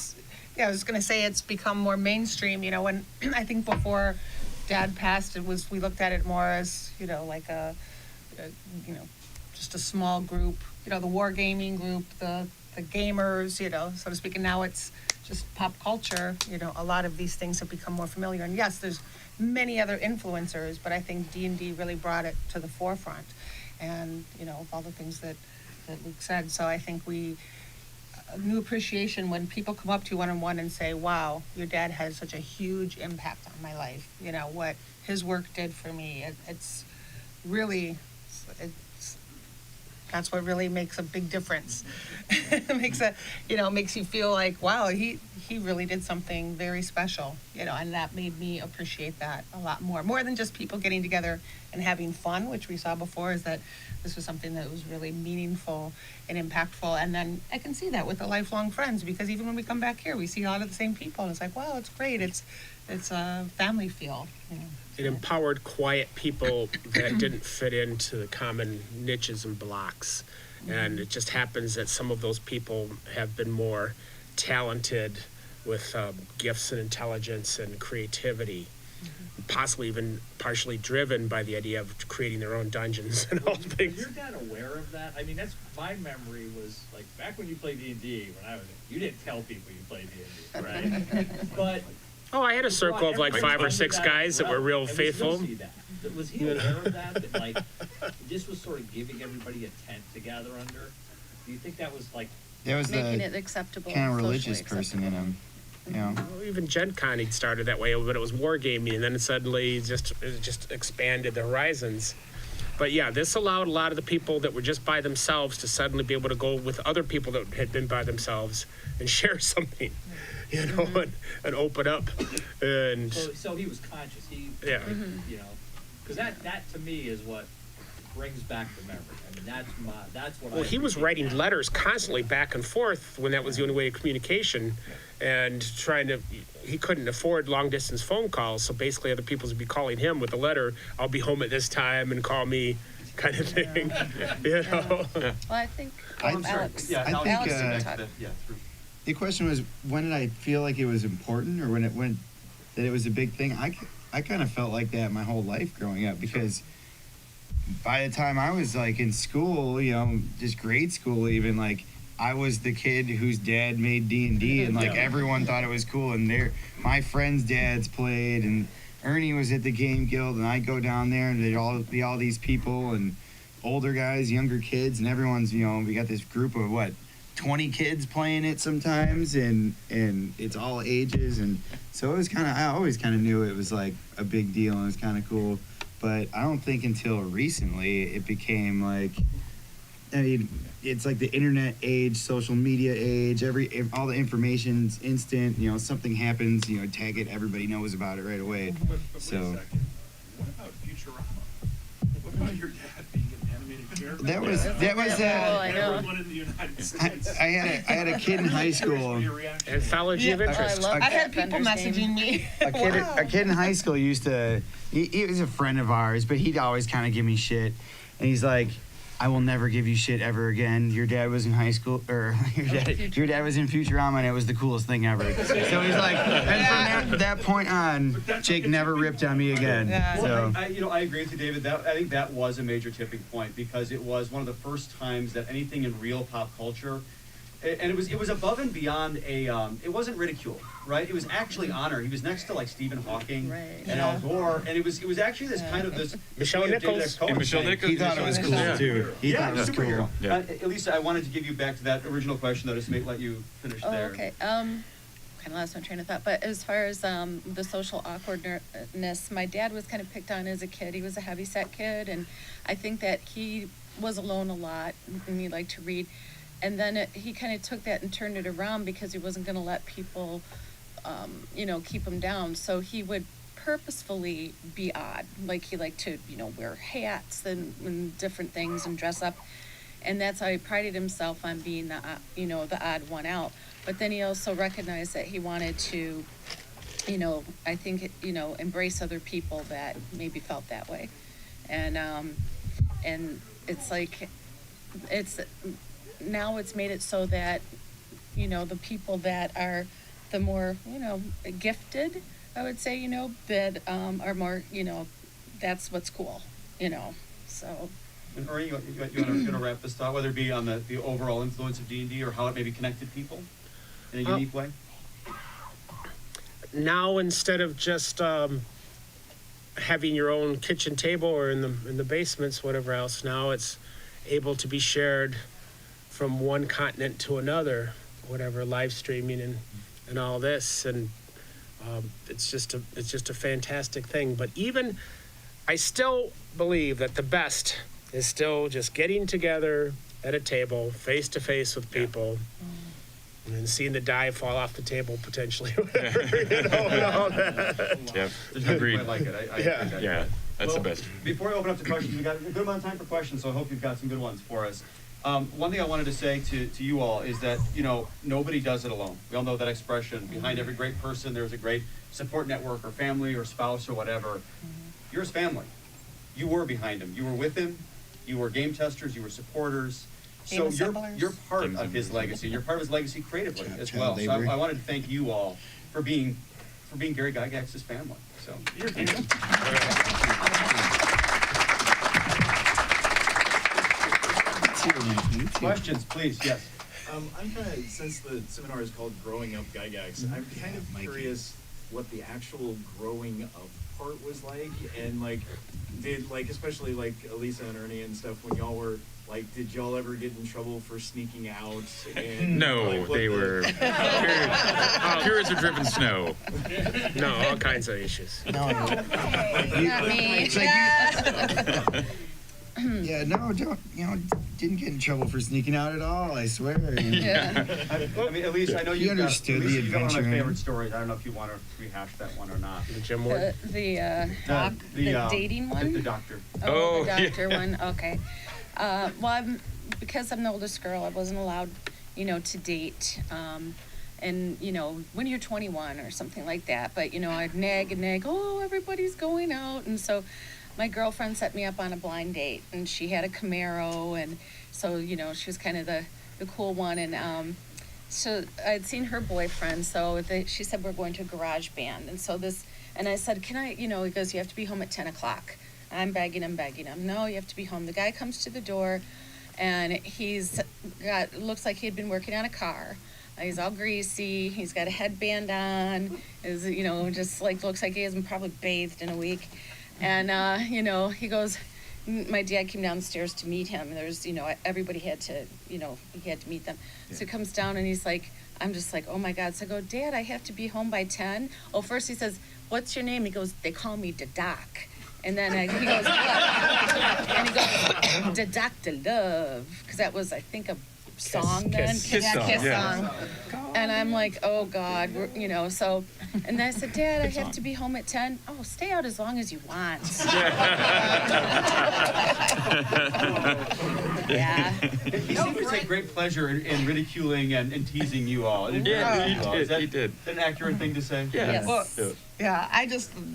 I was gonna say it's become more mainstream, when, I think before Dad passed, we looked at it more as, like a just a small group, the wargaming group, the gamers, so to speak, and now it's just pop culture, a lot of these things have become more familiar, and yes, there's many other influencers, but I think D&D really brought it to the forefront, and, all the things that Luke said, so I think a new appreciation when people come up to you one-on-one and say, wow, your dad had such a huge impact on my life, what his work did for me, it's really, that's what really makes a big difference. It makes you feel like, wow, he really did something very special, and that made me appreciate that a lot more than just people getting together and having fun, which we saw before, is that this was something that was really meaningful and impactful. And then I can see that with the lifelong friends, because even when we come back here, we see a lot of the same people, and it's like, wow, it's great. It's a family feel. It empowered quiet people that didn't fit into the common niches and blocks. And it just happens that some of those people have been more talented with gifts and intelligence and creativity, possibly even partially driven by the idea of creating their own dungeons and all Was things. your dad aware of that? I mean, that's my memory was like back when you played D&D. When I was, you didn't tell people you played D&D, right? But Oh, I had a circle of like 5 or 6 guys that were real and we faithful. still see that. Was he aware of that? That like this was sort of giving everybody a tent to gather under. Do you think that was like? That was Making the it acceptable. kind of socially religious person in acceptable. him. Well, even Gen Con, he started that way, but it was wargaming, and then suddenly it just expanded the horizons. But yeah, this allowed a lot of the people that were just by themselves to suddenly be able to go with other people that had been by themselves and share something, and open up. And So he was conscious. He, Yeah. because that to me is what brings back the memory. I mean, that's what. well, he was writing letters constantly back and forth when that was the only way of communication, and he couldn't afford long distance phone calls, so basically other people would be calling him with a letter, I'll be home at this time and call me, kind of thing. Well, I think Alex. Yeah, I think, Alex Alex can talk. through. The question was, when did I feel like it was important, or when that it was a big thing? I kind of felt like that my whole life growing up, because by the time I was like in school, just grade school even, like I was the kid whose dad made D&D, and like everyone thought it was cool, and my friends' dads played, and Ernie was at the game guild, and I'd go down there and there'd be all these people and older guys, younger kids, and everyone's, we got this group of 20 kids playing it sometimes, and it's all ages, and so it was I always kind of knew it was like a big deal and it was kind of cool, but I don't think until recently it became like, it's like the internet age, social media age, all the information's instant, something happens, tag it, everybody knows about it right away. But wait a So second. What about Futurama? What about your dad being an animated character? That was Oh, I know. Everyone in the United States. I had a kid in high school. Your reaction? Anthology of Oh, I interest. love I've had that people Bender's messaging game. me. A kid in high school used to, he was a friend of ours, but he'd always kind of give me shit. And he's like, I will never give you shit ever again. Your dad was in high school, or your dad was in Futurama, and it was the coolest thing ever. So he's like, and from that point on, Jake never ripped on me again. Yeah. So. I agree with you, David. I think that was a major tipping point, because it was one of the first times that anything in real pop culture, and it was above and beyond it wasn't ridicule, right? It was actually honor. He was next to like Stephen Hawking Right. and Al Gore, and it was actually this kind of this Michelle way of David Nichols. X. Cohen And Michelle saying- Nichols. He thought it was cool, Yeah. too. He Yeah, thought it was superhero. cool. Yeah. Elisa, I wanted to give you back to that original question, though, just to let you finish Oh, there. okay. kind of lost my train of thought. But as far as the social awkwardness, my dad was kind of picked on as a kid. He was a heavyset kid, and I think that he was alone a lot, and he liked to read. And then he kind of took that and turned it around because he wasn't going to let people, keep him down. So he would purposefully be odd. Like he liked to, wear hats and different things and dress up. And that's how he prided himself on being the odd one out. But then he also recognized that he wanted to, embrace other people that maybe felt that way. And it's like, now it's made it so that, the people that are the more, gifted, I would say, that are more, that's what's cool, so. And Ernie, you want to wrap this thought, whether it be on the overall influence of D&D or how it maybe connected people in a unique way? Now, instead of just having your own kitchen table or in the basements, whatever else, now it's able to be shared from one continent to another, whatever, live streaming and all this, and it's just a fantastic thing. But even I still believe that the best is still just getting together at a table, face to face with people, and then seeing the die fall off the table potentially. Yep. Agreed. I like it. I think I Yeah, that's the best. Before we open up to questions, we've got a good amount of time for questions, so I hope you've got some good ones for us. One thing I wanted to say to you all is that, nobody does it alone. We all know that expression. Behind every great person, there's a great support network or family or spouse or whatever. You're his family. You were behind him. You were with him. You were game testers. You were supporters. So you're part of his legacy. You're part of his legacy creatively as well. So I wanted to thank you all for being Gary Gygax's family. So you're questions, please. Yes. I'm kind of, since the seminar is called Growing Up Gygax, I'm kind of curious what the actual growing up part was like, and especially Elise and Ernie and stuff, when y'all were did y'all ever get in trouble for sneaking out? And, No, they were periods of driven snow. No, all kinds of issues. No, Not me. yeah, no, didn't get in trouble for sneaking out at all. I swear. I mean, Elise, I know You understood the you've got one of my adventure. favorite stories. I don't know if you want to rehash that one or not. The gym one? The dating one? The doctor. Oh, the doctor one, okay. Because I'm the oldest girl, I wasn't allowed, to date. And, when you're 21 or something like that. But, I'd nag, oh, everybody's going out. And so my girlfriend set me up on a blind date, and she had a Camaro. And so, she was kind of the cool one. And so I'd seen her boyfriend. So she said, we're going to a garage band. And so and I said, can I, he goes, you have to be home at 10 o'clock. I'm begging him. No, you have to be home. The guy comes to the door, and looks like he had been working on a car. He's all greasy. He's got a headband on. Just looks like he hasn't probably bathed in a week. And, he goes, my dad came downstairs to meet him. There's, everybody had to, he had to meet them. Yeah. So he comes down, and he's like, I'm just like, oh my God. So I go, Dad, I have to be home by 10. Oh, first he says, what's your name? He goes, they call me the Doc. And then he goes, what? And he goes, the Dr. Love. Because that was, I think, a song then. Kiss song. And I'm like, oh God, so. And then I said, Dad, I have to be home at 10. Oh, stay out as long as you want. Yeah. He seemed to take great pleasure in ridiculing and teasing you all. Yeah, he did. Is that an accurate thing to say? Yeah. Yes. Well, yeah,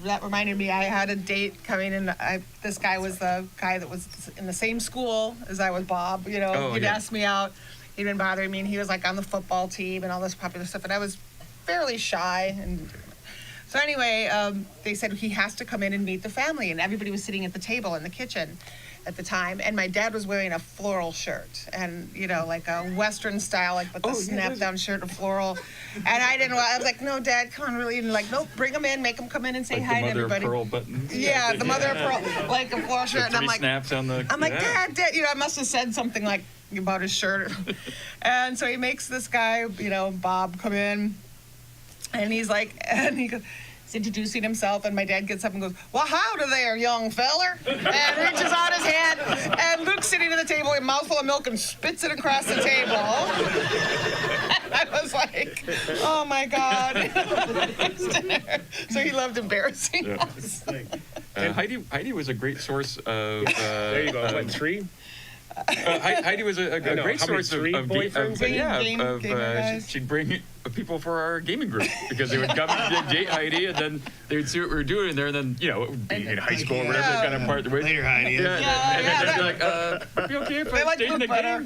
that reminded me, I had a date coming in. This guy was the guy that was in the same school as I was, Bob. He'd asked me out. He'd been bothering me, and he was on the football team and all this popular stuff, and I was fairly shy. And so anyway, they said he has to come in and meet the family, and everybody was sitting at the table in the kitchen at the time, and my dad was wearing a floral shirt, and like a Western style, with the snap-down shirt and floral. And I was like, no, Dad, come on, really, and nope, bring him in, make him come in and say hi to everybody. The mother of pearl buttons. Yeah, the mother of pearl, like a floral shirt, and I'm like, snaps on the. I'm like, Dad, I must have said something about his shirt. And so he makes this guy, Bob, come in. And he's like, and he goes, he's introducing himself, and my dad gets up and goes, "Well, howdy there, young feller," and reaches out his hand, and Luke's sitting at the table with a mouthful of milk and spits it across the table. I was like, oh my God. So he loved embarrassing us. Heidi was a great source of. There you go. What, 3? Heidi was a know, great how many, source of 3 boyfriends? Gamer guys? she'd bring people for our gaming group because they would come and date Heidi, and then they would see what we were doing in there, and then it would be in high school or whatever, Yeah. kind of part with. Later, Heidi. And then they'd be like, "Would it be okay if They I like stayed in the Luke better.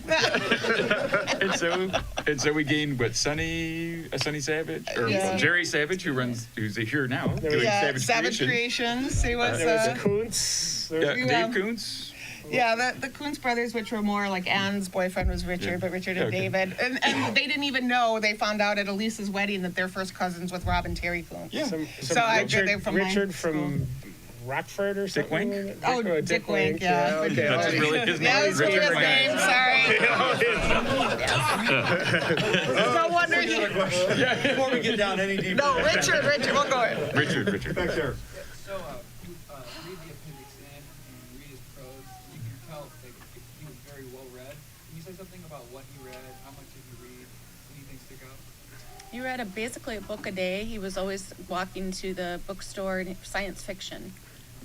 game?" and so we gained Sonny Savage, or Yeah. Jerry Savage, who's here now doing Yeah, Savage Creations. Creations. He was, There was Kuntz. Yeah, Yeah. Dave Kuntz. yeah, the Kuntz brothers, which were more like Anne's boyfriend was Richard, Yeah. but Richard and Okay. David. And they didn't even know, they found out at Elise's wedding that they're first cousins with Rob and Terry Kuntz. Yeah. So I bet they from my Richard from Rockford or something. Wink? like that? Oh, Dick Wink, yeah. Okay. That's really his name. Yeah, that's Richard his Wink. name, sorry. No wonder he, Before we get down any deeper. no, Richard, we'll go ahead. Richard. Back there. So, you read the appendix in and read his prose, you can tell that he was very well read. Can you say something about what he read, how much did he read, anything stick out? He read basically a book a day. He was always walking to the bookstore, and science fiction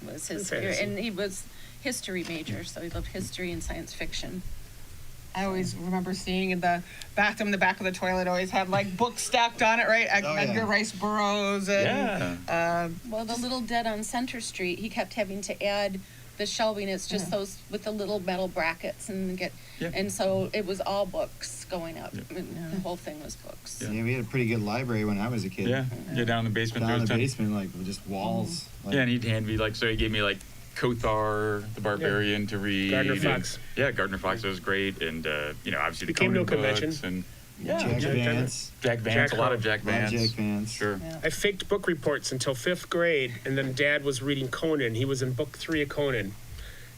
was his, Fantasy. and he was history major, so he loved history and science fiction. I always remember seeing in the bathroom, in the back of the toilet, always had like books stacked on it, right? Oh, yeah. Edgar Rice Burroughs and Well, the little dead on Center Street, he kept having to add the shelving. It's just those with the little metal brackets and so it was all books going up. And the whole thing was books. Yeah, we had a pretty good library when I was a kid. Yeah, down in the basement. Down there in was the ton- basement, like just walls. Like, Yeah, and he'd hand me so he gave me Kothar the Barbarian to read. Gardner and- Fox. Yeah, Gardner Fox was great, and obviously the Came to Conan a convention. books and Jack Vance. Jack Vance, Jack a lot of Hall. Jack A lot of Vance. Jack Vance. Sure. Yeah. I faked book reports until 5th grade, and then Dad was reading Conan. He was in book 3 of Conan.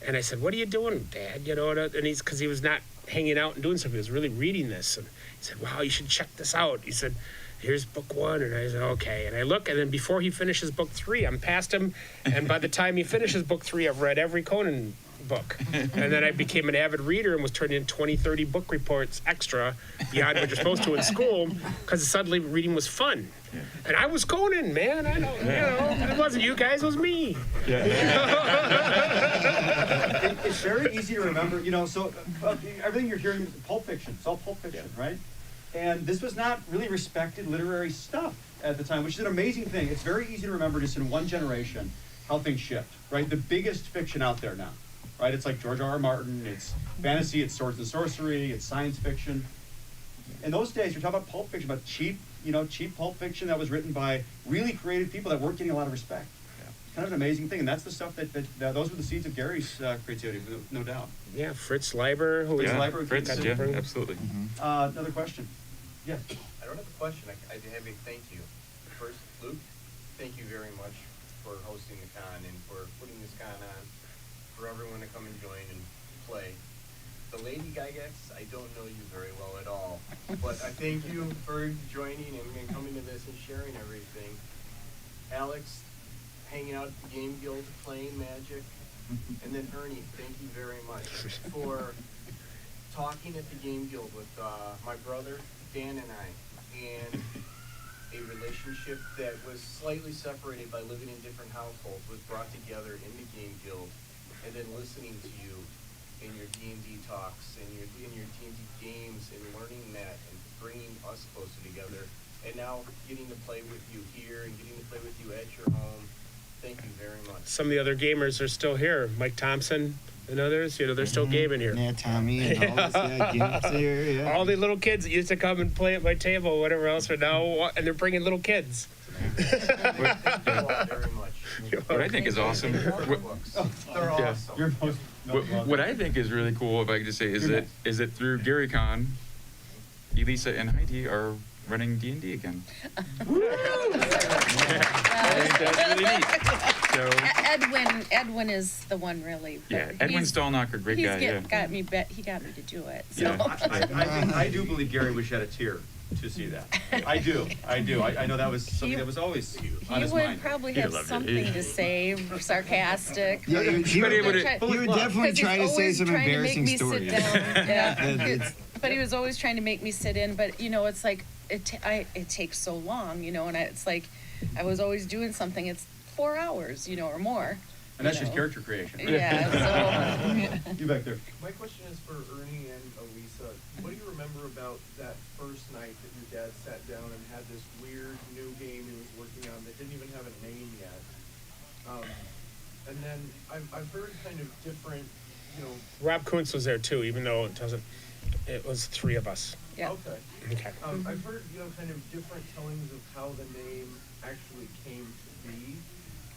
And I said, "What are you doing, Dad?" And because he was not hanging out and doing something, he was really reading this. And he said, "Wow, you should check this out." He said, "Here's book 1." And I said, "Okay." And I look, and then before he finishes book 3, I'm past him. And by the time he finishes book 3, I've read every Conan book. And then I became an avid reader and was turning in 20, 30 book reports extra beyond what you're supposed to in school, because suddenly reading was fun. And I was Conan, man. I know, it wasn't you guys, it was me. It's very easy to remember, so everything you're hearing is Pulp Fiction. It's all Pulp Fiction, right? And this was not really respected literary stuff at the time, which is an amazing thing. It's very easy to remember just in one generation how things shift, right? The biggest fiction out there now, right? It's like George R.R. Martin, it's fantasy, it's swords and sorcery, it's science fiction. In those days, you're talking about Pulp Fiction, about cheap Pulp Fiction that was written by really creative people that weren't getting a lot of respect. Kind of an amazing thing, and that's the stuff that those were the seeds of Gary's creativity, no doubt. Yeah, Fritz Leiber, who was Leiber, Fritz, got yeah, you. absolutely. Another question. Yes. I don't have a question. I have a thank you. First, Luke, thank you very much for hosting the con and for putting this con on for everyone to come and join and play. The Lady Gygax, I don't know you very well at all, but I thank you for joining and coming to this and sharing everything. Alex, hanging out at the Game Guild, playing Magic, and then Ernie, thank you very much for talking at the Game Guild with my brother Dan and I, and a relationship that was slightly separated by living in different households was brought together in the Game Guild, and then listening to you in your D&D talks and in your D&D games and learning that and bringing us closer together, and now getting to play with you here and getting to play with you at your home. Thank you very much. some of the other gamers are still here. Mike Thompson and others, they're still gaming here. Yeah, Tommy and all this, games here, yeah. All the little kids that used to come and play at my table, whatever else, are now, and they're bringing little kids. Thank you all very much. What I think is awesome. They're Yeah. awesome. You're most What I think is really cool, if I could just say, is that through GaryCon, Elise and Heidi are running D&D again. I think that's really neat. So Edwin is the one really. but yeah, Edwin he's- Stallnacher, great he's guy. Yeah. got me to do it. So. Yeah. I do believe Gary wish he had a tier to see that. I do. I know that was something that was always on He his would mind. probably He'd have loved it. something to say, sarcastic. Yeah, he would definitely 'Cause try to he's say always some trying to make embarrassing me sit stories. down. Yeah. It's- But he was always trying to make me sit in, but it's like, it takes so long, and it's like, I was always doing something, it's 4 hours, or more. And that's just character creation. Yeah, so. You back there. My question is for Ernie and Elisa. What do you remember about that first night that your dad sat down and had this weird new game he was working on that didn't even have a name yet? And then I've heard kind of different, Rob Kuntz was there too, even though it was 3 of us. Yeah. Okay. Okay. I've heard, kind of different tellings of how the name actually came to be.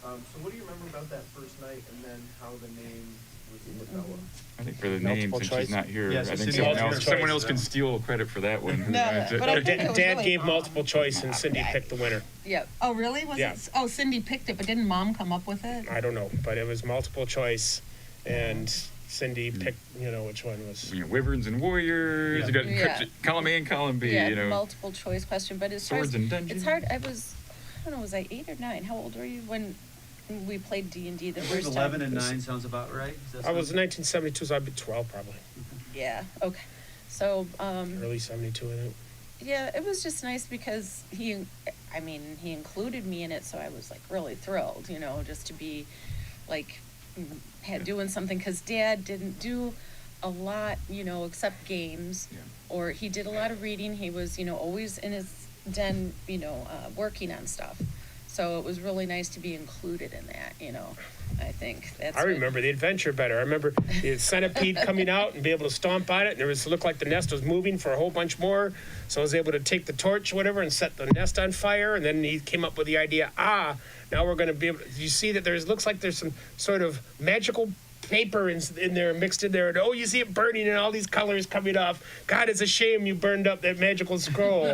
So what do you remember about that first night and then how the name was developed? I think for the name, Multiple since choice? she's not here, Yes, I think Cindy someone multiple else, someone choice. else can steal credit for that one. No, but I think it was Dad really gave Mom. multiple choice and Cindy picked the winner. Yep. Oh, really? Was Yeah. it? Oh, Cindy picked it, but didn't Mom come up with it? I don't know, but it was multiple choice, and Cindy picked, which one was. Wyverns and warriors. Yeah. You got Yeah. column A and column B. Yeah, multiple choice question, but as far Swords as, and dungeons. it's hard, I don't know, was I 8 or 9? How old were you when we played D&D the I believe first 11 time? and 9 sounds about right. I was 1972, so I'd be 12 probably. Yeah, okay. So, Early 72, I think. yeah, it was just nice because he included me in it, so I was like really thrilled, just to be like doing something, because Dad didn't do a lot, except games. Yeah. Or he did a lot of reading. He was, always in his den, working on stuff. So it was really nice to be included in that, I think that's. I remember the adventure better. I remember the centipede coming out and be able to stomp on it, and it looked like the nest was moving for a whole bunch more. So I was able to take the torch or whatever and set the nest on fire, and then he came up with the idea, now we're going to be able to, you see that looks like there's some sort of magical paper in there, mixed in there, and you see it burning and all these colors coming off. God, it's a shame you burned up that magical scroll.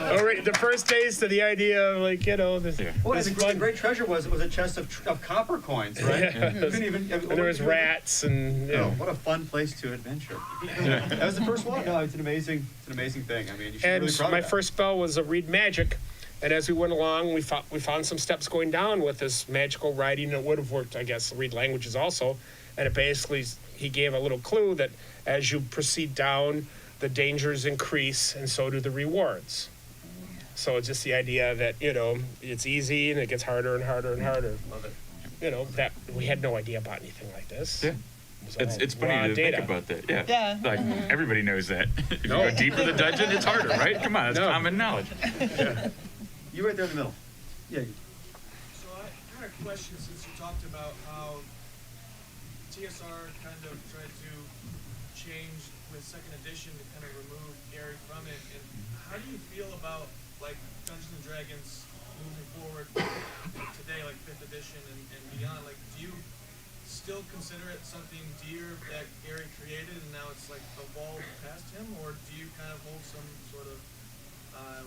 Already the first taste of the idea of this. Yeah. Well, this the fun. great treasure was a chest of copper coins, right? Yeah. You couldn't even, And there was rats and Oh, what a fun place to adventure. That was the first one. No, it's an amazing thing. I mean, you should be And really proud my of that. first spell was a read magic, and as we went along, we found some steps going down with this magical writing. It would have worked, I guess, read languages also, and it basically he gave a little clue that as you proceed down, the dangers increase, and so do the rewards. So it's just the idea that it's easy and it gets harder and harder and harder. Love it. That we had no idea about anything like this. Yeah. It was all It's funny raw to data. think about that. Yeah. Yeah. Like everybody knows that. If you No. go deeper the dungeon, it's harder, right? Come on, it's No. common knowledge. You right there in the middle. Yeah. So I had a question, since you talked about how TSR kind of tried to change with second edition to kind of remove Gary from it, and how do you feel about like Dungeons and Dragons moving forward today, like 5th edition and beyond? Like, do you still consider it something dear that Gary created and now it's like evolved past him, or do you kind of hold some sort of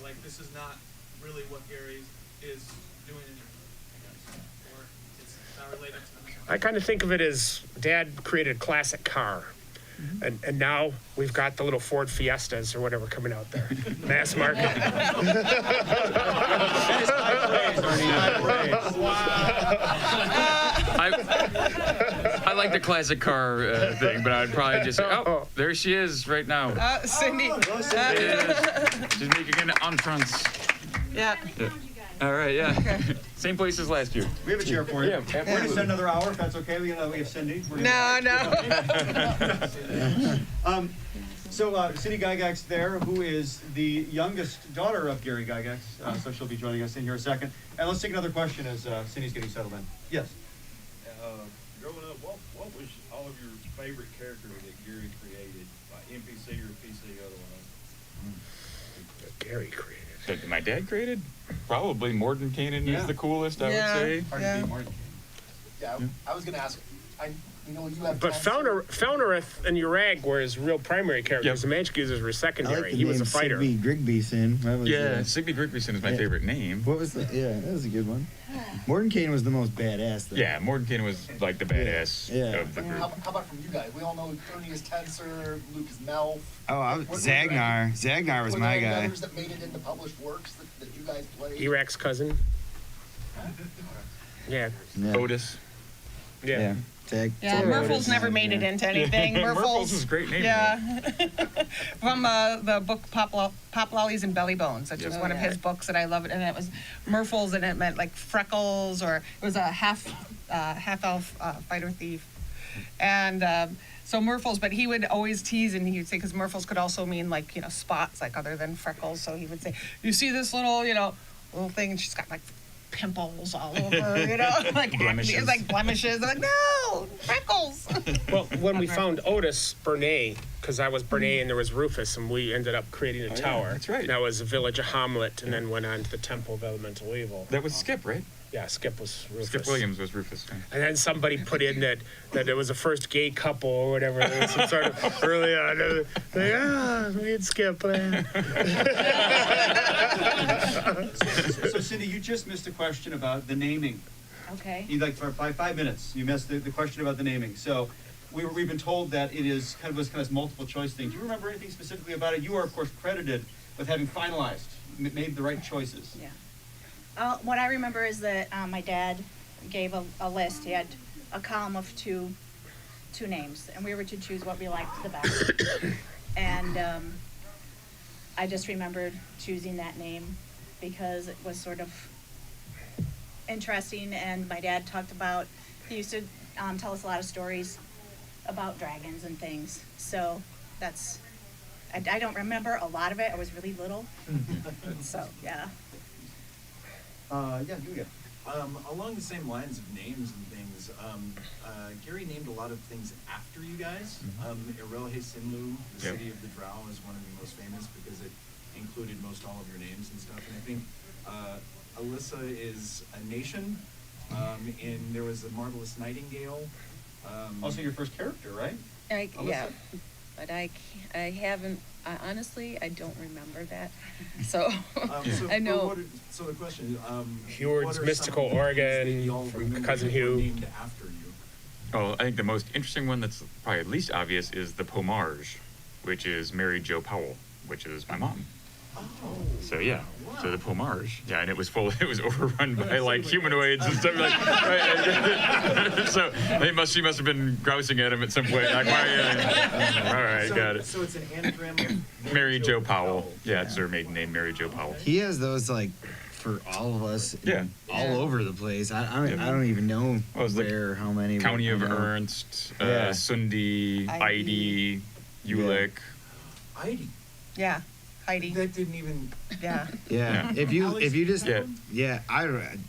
like this is not really what Gary is doing anymore, I guess, or it's not related to them? I kind of think of it as Dad created a classic car. And now we've got the little Ford Fiestas or whatever coming out there. Mass market. That is high praise, Ernie. High praise. I like the classic car thing, but I'd probably just say, there she is right now. Cindy. She's making an entrance. Yeah. All right, yeah. Same place as last year. We have a chair for you. Yeah, We're going to absolutely. spend another hour, if that's okay. We have Cindy. We're No. So Cindy Gygax there, who is the youngest daughter of Gary Gygax, so she'll be joining us in here a second. And let's take another question as Cindy's getting settled in. Yes. Growing up, what was all of your favorite character that Gary created, like NPC or PC otherwise? Gary created. That my dad created? Probably Mordenkainen Yeah. is the coolest, I would say. Hard to beat Martin. Yeah, I was gonna ask. You know, you have. But tons- Felnerith and Urag were his real primary characters. The magic users were I secondary. like the He was name a fighter. Sigby Grigbyson. That was, Yeah, Sigby Grigbyson is my favorite name. What was that? Yeah, that was a good one. Mordenkainen was the most badass, though. Yeah, Mordenkainen was like the badass Yeah. of the group. How about from you guys? We all know Ernie is Tensor, Luke is Melf. Oh, Zagnar. Zagnar was Were my there any guy. others that made it into published works that you guys played? Erak's cousin. Yeah. Otis. Yeah. Tag. Yeah, Murphy's never made it into anything. Murphy's is a great name. Yeah. From the book Pop Lollies and Belly Bones, which was one of his books that I love it, and it was Murphy's, and it meant like freckles, or it was a half elf fighter thief, and so Murphy's. But he would always tease, and he would say, because Murphy's could also mean like spots, like other than freckles. So he would say, "You see this little little thing, and she's got like pimples all over, like blemishes. acne, like blemishes." I'm like, no, freckles. Well, when we found Otis Bernay, because I was Bernay and there was Rufus, and we ended up creating a tower. That's right. That was the village of Hamlet, and then went on to the Temple of Elemental Evil. That was Skip, right? Yeah, Skip was Rufus. Skip Williams was Rufus. Yeah. And then somebody put in that it was the first gay couple or whatever. There was some sort of early on. Me and Skip. So Cindy, you just missed a question about the naming. Okay. By 5 minutes, you missed the question about the naming. So we've been told that it is kind of multiple choice thing. Do you remember anything specifically about it? You are, of course, credited with having finalized, made the right choices. Yeah. What I remember is that my dad gave a list. He had a column of two names, and we were to choose what we liked the best. And I just remembered choosing that name because it was sort of interesting, and my dad he used to tell us a lot of stories about dragons and things. So I don't remember a lot of it. I was really little. So, yeah. Yeah, you again. Along the same lines of names and things, Gary named a lot of things after you guys. Erelhe Sinlu, the city of the Drow, is one of the most famous because it included most all of your names and stuff. And I think Alyssa is a nation, and there was a Marvelous Nightingale. Also your first character, right? Yeah, but I haven't. Honestly, I don't remember that. So I know. So the question is, Heward's Mystical Oregon, from Cousin Hugh. Named after you. Oh, I think the most interesting one that's probably least obvious is the Pomage, which is Mary Jo Powell, which is my mom. So yeah, so the Pomage, yeah, and it was overrun by like humanoids and stuff like. Right, so she must have been grousing at him at some point. Like, all right, got it. So it's an anagram of Mary Jo Powell. Yeah, it's her maiden name, Mary Jo Powell. He has those like for all of us. All over the place. I don't even know where how many. County of Ernst, Sundi, Heidi, Ulick. Heidi. Yeah. Heidi. That didn't even. Yeah. Yeah. If you just I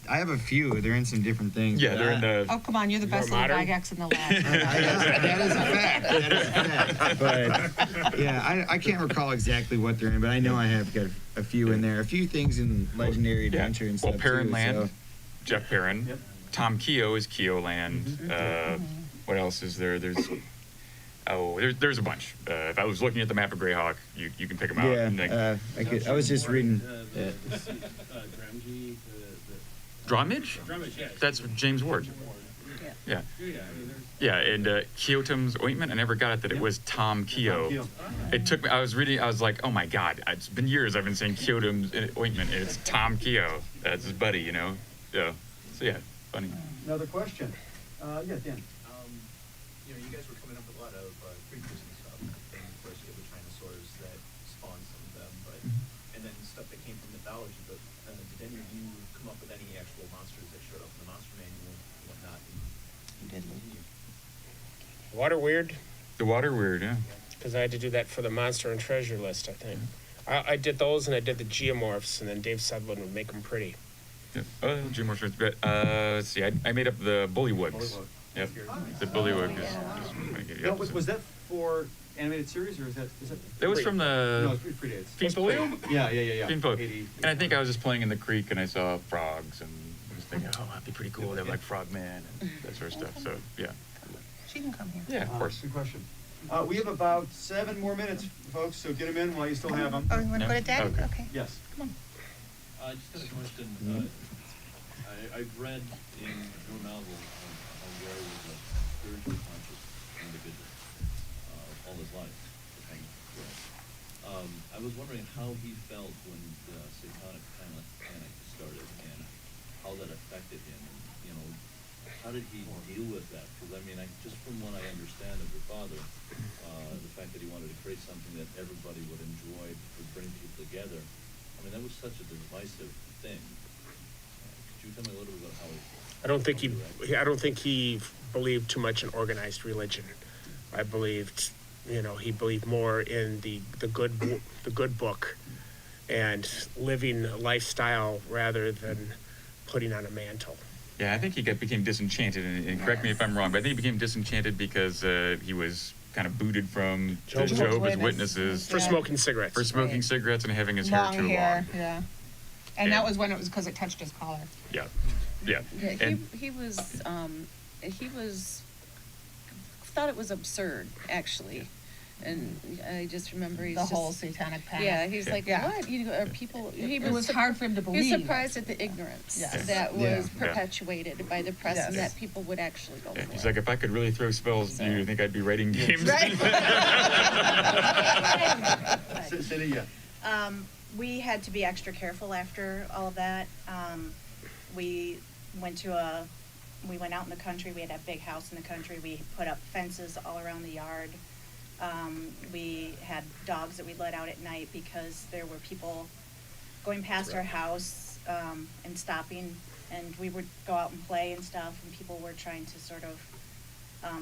have a few. They're in some different things. Yeah, they're in the. Oh, come on, you're the best little Gygax in the lab. That is a fact. That is a fact. But yeah, I can't recall exactly what they're in, but I know I have got a few in there. A few things in Legendary Adventure and stuff. Well, Perrin too, Land, so. Jeff Perrin. Yep. Tom Keogh is Keogh Land. What else is there? There's a bunch. If I was looking at the map of Greyhawk, you can pick them out. Yeah, I was just reading. Dromage? That's James Ward. Yeah. Yeah, and Keotum's ointment, I never got it that it was Tom Keogh. It took me, I was like, oh my God, it's been years I've been saying Keotum's ointment, and it's Tom Keogh. That's his buddy, Yeah. So yeah, funny. Another question. Yeah, Dan. You guys were coming up with a lot of creatures and stuff, and of course you have the Tyrannosaurs that spawned some of them, but and then stuff that came from mythology. But did any of you come up with any actual monsters that showed up in the monster manual and whatnot? You did. Water Weird. The Water Weird, yeah. Because I had to do that for the monster and treasure list, I think. I did those, and I did the geomorphs, and then Dave Sudlin would make them pretty. Yeah. Geomorphs. Let's see. I made up the Bullywugs. Yep. The Bullywug is. Was that for animated series or is that? It was from the. No, it predates. Fiend Folio? Yeah. Fiend Folio. And I think I was just playing in the creek and I saw frogs and I was thinking, oh, that'd be pretty cool. They have like Frogman and that sort of stuff. So yeah. She can come here. Yeah, of course. Good question. We have about 7 more minutes, folks, so get them in while you still have them. Oh, you want to put it down? Okay. Okay. Yes. Come on. I just got a question. I've read in your novel how Gary was a spiritually conscious individual all his life, if I'm correct. I was wondering how he felt when the satanic panic started and how that affected him. And, you know, how did he deal with that? Because I mean, just from what I understand of your father, the fact that he wanted to create something that everybody would enjoy, would bring people together. I mean, that was such a divisive thing. Could you tell me a little bit about how he? I don't think he believed too much in organized religion. I believed, you know, he believed more in the good book and living a lifestyle rather than putting on a mantle. Yeah, I think he became disenchanted, and correct me if I'm wrong, but I think he became disenchanted because he was kind of booted from the Jehovah's Witnesses for smoking cigarettes. For smoking cigarettes and having his hair too long. Yeah. And that was when it was because it touched his collar. Yeah, yeah. Yeah, he was thought it was absurd, actually. And I just remember he's The whole satanic panic. Yeah, he's like, Yeah. what? Are people? It was hard for him to He believe. was surprised at the ignorance Yes. that Yeah. was perpetuated by the press and Yes. that people would actually go for He's it. like, if I could really throw spells, do you think I'd be writing games? Right. Cindy, yeah. We had to be extra careful after all of that. We went out in the country. We had a big house in the country. We put up fences all around the yard. We had dogs that we let out at night because there were people going past our house and stopping, and we would go out and play and stuff, and people were trying to sort of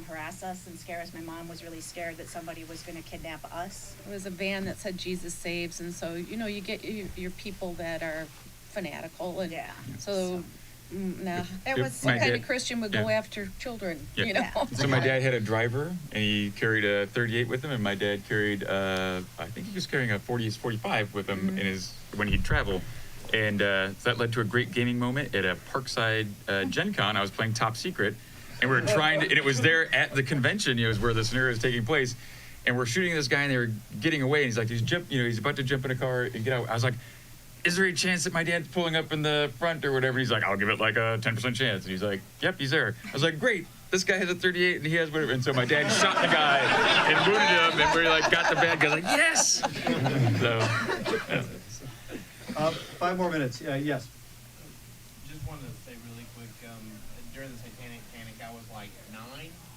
harass us and scare us. My mom was really scared that somebody was going to kidnap us. It was a van that said Jesus saves, and so you get your people that are fanatical, and so. Nah, It was what kind of Christian would go after children? Yeah. You know. So my dad had a driver, and he carried a 38 with him, and my dad carried, I think he was carrying a 45 with him when he'd travel. And that led to a great gaming moment at a Parkside Gen Con. I was playing Top Secret, and we were trying to, and it was there at the convention, is where the scenario is taking place. And we're shooting this guy, and they were getting away, and he's like, he's about to jump in a car and get out. I was like, is there a chance that my dad's pulling up in the front or whatever? And he's like, I'll give it like a 10% chance. And he's like, yep, he's there. I was like, great. This guy has a 38 and he has whatever. And so my dad shot the guy and booted him, and we like got the bad guy. Like, yes. So, yeah. 5 more minutes. Yes. Just wanted to say really quick, during the satanic panic, I was like 9.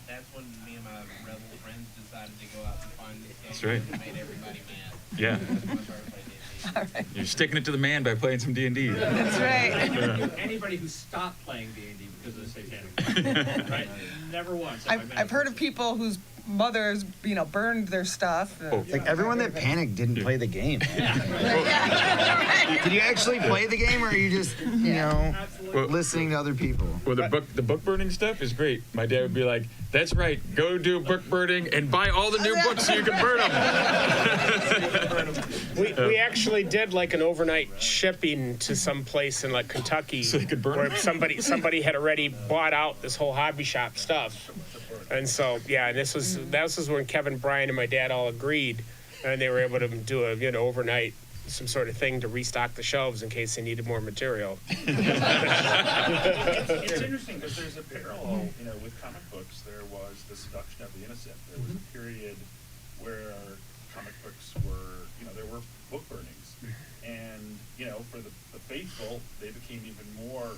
That's when me and my rebel friends decided to go out and find this game. That's right. It made everybody mad. Yeah. That's when I started playing D&D. All right. You're sticking it to the man by playing some D&D. That's right. Anybody who stopped playing D&D because of the satanic panic, right? Never once. have I met I've heard of people whose mothers, burned their stuff. Like everyone that panicked didn't play the game. Did you actually play the game, or are you just, listening to other people? Well, the book burning stuff is great. My dad would be like, "That's right, go do book burning and buy all the new books so you can burn them." We actually did like an overnight shipping to some place in like Kentucky, so they could burn where them? somebody had already bought out this whole hobby shop stuff, and so this was when Kevin, Brian, and my dad all agreed, and they were able to do a overnight some sort of thing to restock the shelves in case they needed more material. It's interesting because there's a parallel, with comic books. There was the seduction of the innocent. There was a period where comic books were, there were book burnings. And, for the faithful, they became even more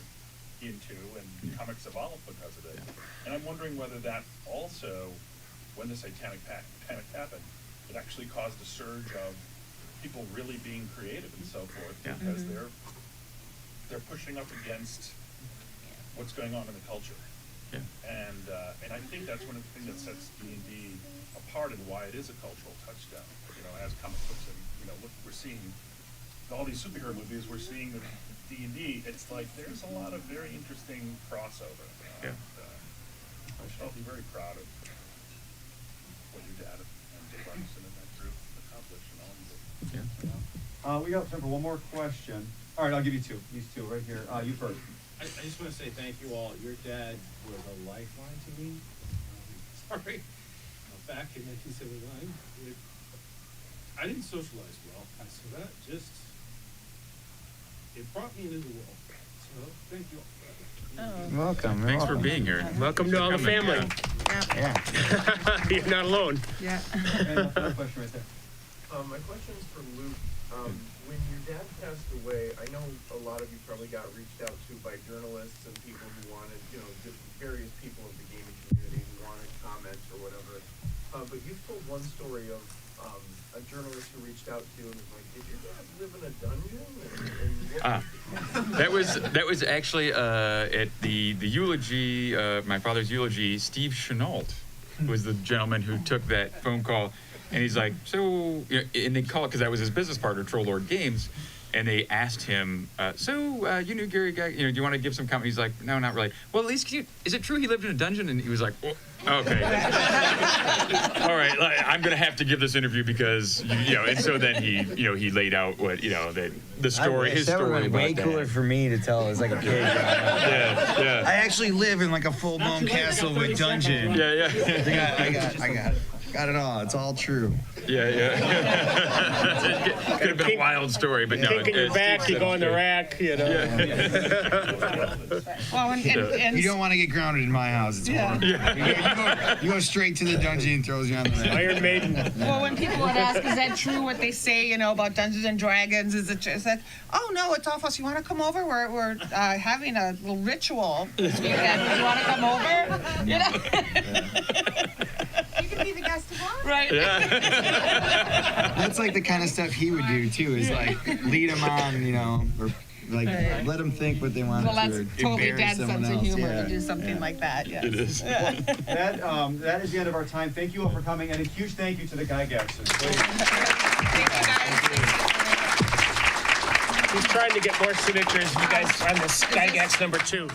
into, and comics evolved because of it. And I'm wondering whether that also, when the satanic panic happened, it actually caused a surge of people really being creative and so forth, because they're pushing up against what's going on in the culture. Yeah. And I think that's one of the things that sets D&D apart and why it is a cultural touchdown. As comic books, and look, we're seeing all these superhero movies. We're seeing the D&D. It's like there's a lot of very interesting crossover. Yeah. I'll be very proud of what your dad and Dave Arneson and that group accomplished and all of it. Yeah. We got time for one more question. All right, I'll give you 2. These 2 right here. You first. I just want to say thank you all. Your dad was a lifeline to me. sorry. Back in 1979, I didn't socialize well, so that just, it brought me into the world. So, thank you all for that. Welcome. Thanks for being here. Welcome to all the family. Yeah. You're not alone. Yeah. Another question right there. My question is for Luke. When your dad passed away, I know a lot of you probably got reached out to by journalists and people who wanted, various people of the gaming community who wanted comments or whatever. But you've told one story of a journalist who reached out to you and was like, "Did your dad live in a dungeon?" That was actually at the eulogy, my father's eulogy. Steve Chenault was the gentleman who took that phone call, and he's like, so, and they call it because that was his business partner, Troll Lord Games, and they asked him, you knew Gary Gygax, do you want to give some comment? He's like, no, not really. Well, at least is it true he lived in a dungeon? And he was like, oh, okay. All right, I'm going to have to give this interview because, and so then he laid out what, the story, his that story would about way cooler for me to tell as like a kid. Yeah. I actually live in like a full-blown castle with dungeon. Yeah. I got it all. It's all true. Yeah. Could have been a wild story, but no. Kicking your back, you go in the rack, Well, and You don't want to get grounded in my house. It's horrible. You go straight to the dungeon and throws you on the rack. Iron Maiden. well, when people would ask, is that true what they say, about Dungeons and Dragons? Is that? Oh no, it's all false. You want to come over? We're having a little ritual this weekend. You want to come over? You can be the guest of honor. Right. That's like the kind of stuff he would do too. Is like lead them on, or like let them think what they want Well, to. that's totally embarrass dad's someone sense of else. humor Yeah. to do something like that. Yes. It is. That is the end of our time. Thank you all for coming, and a huge thank you to the Gygaxes. Thank you guys. He's trying to get more signatures, you guys, on this Gygax #2.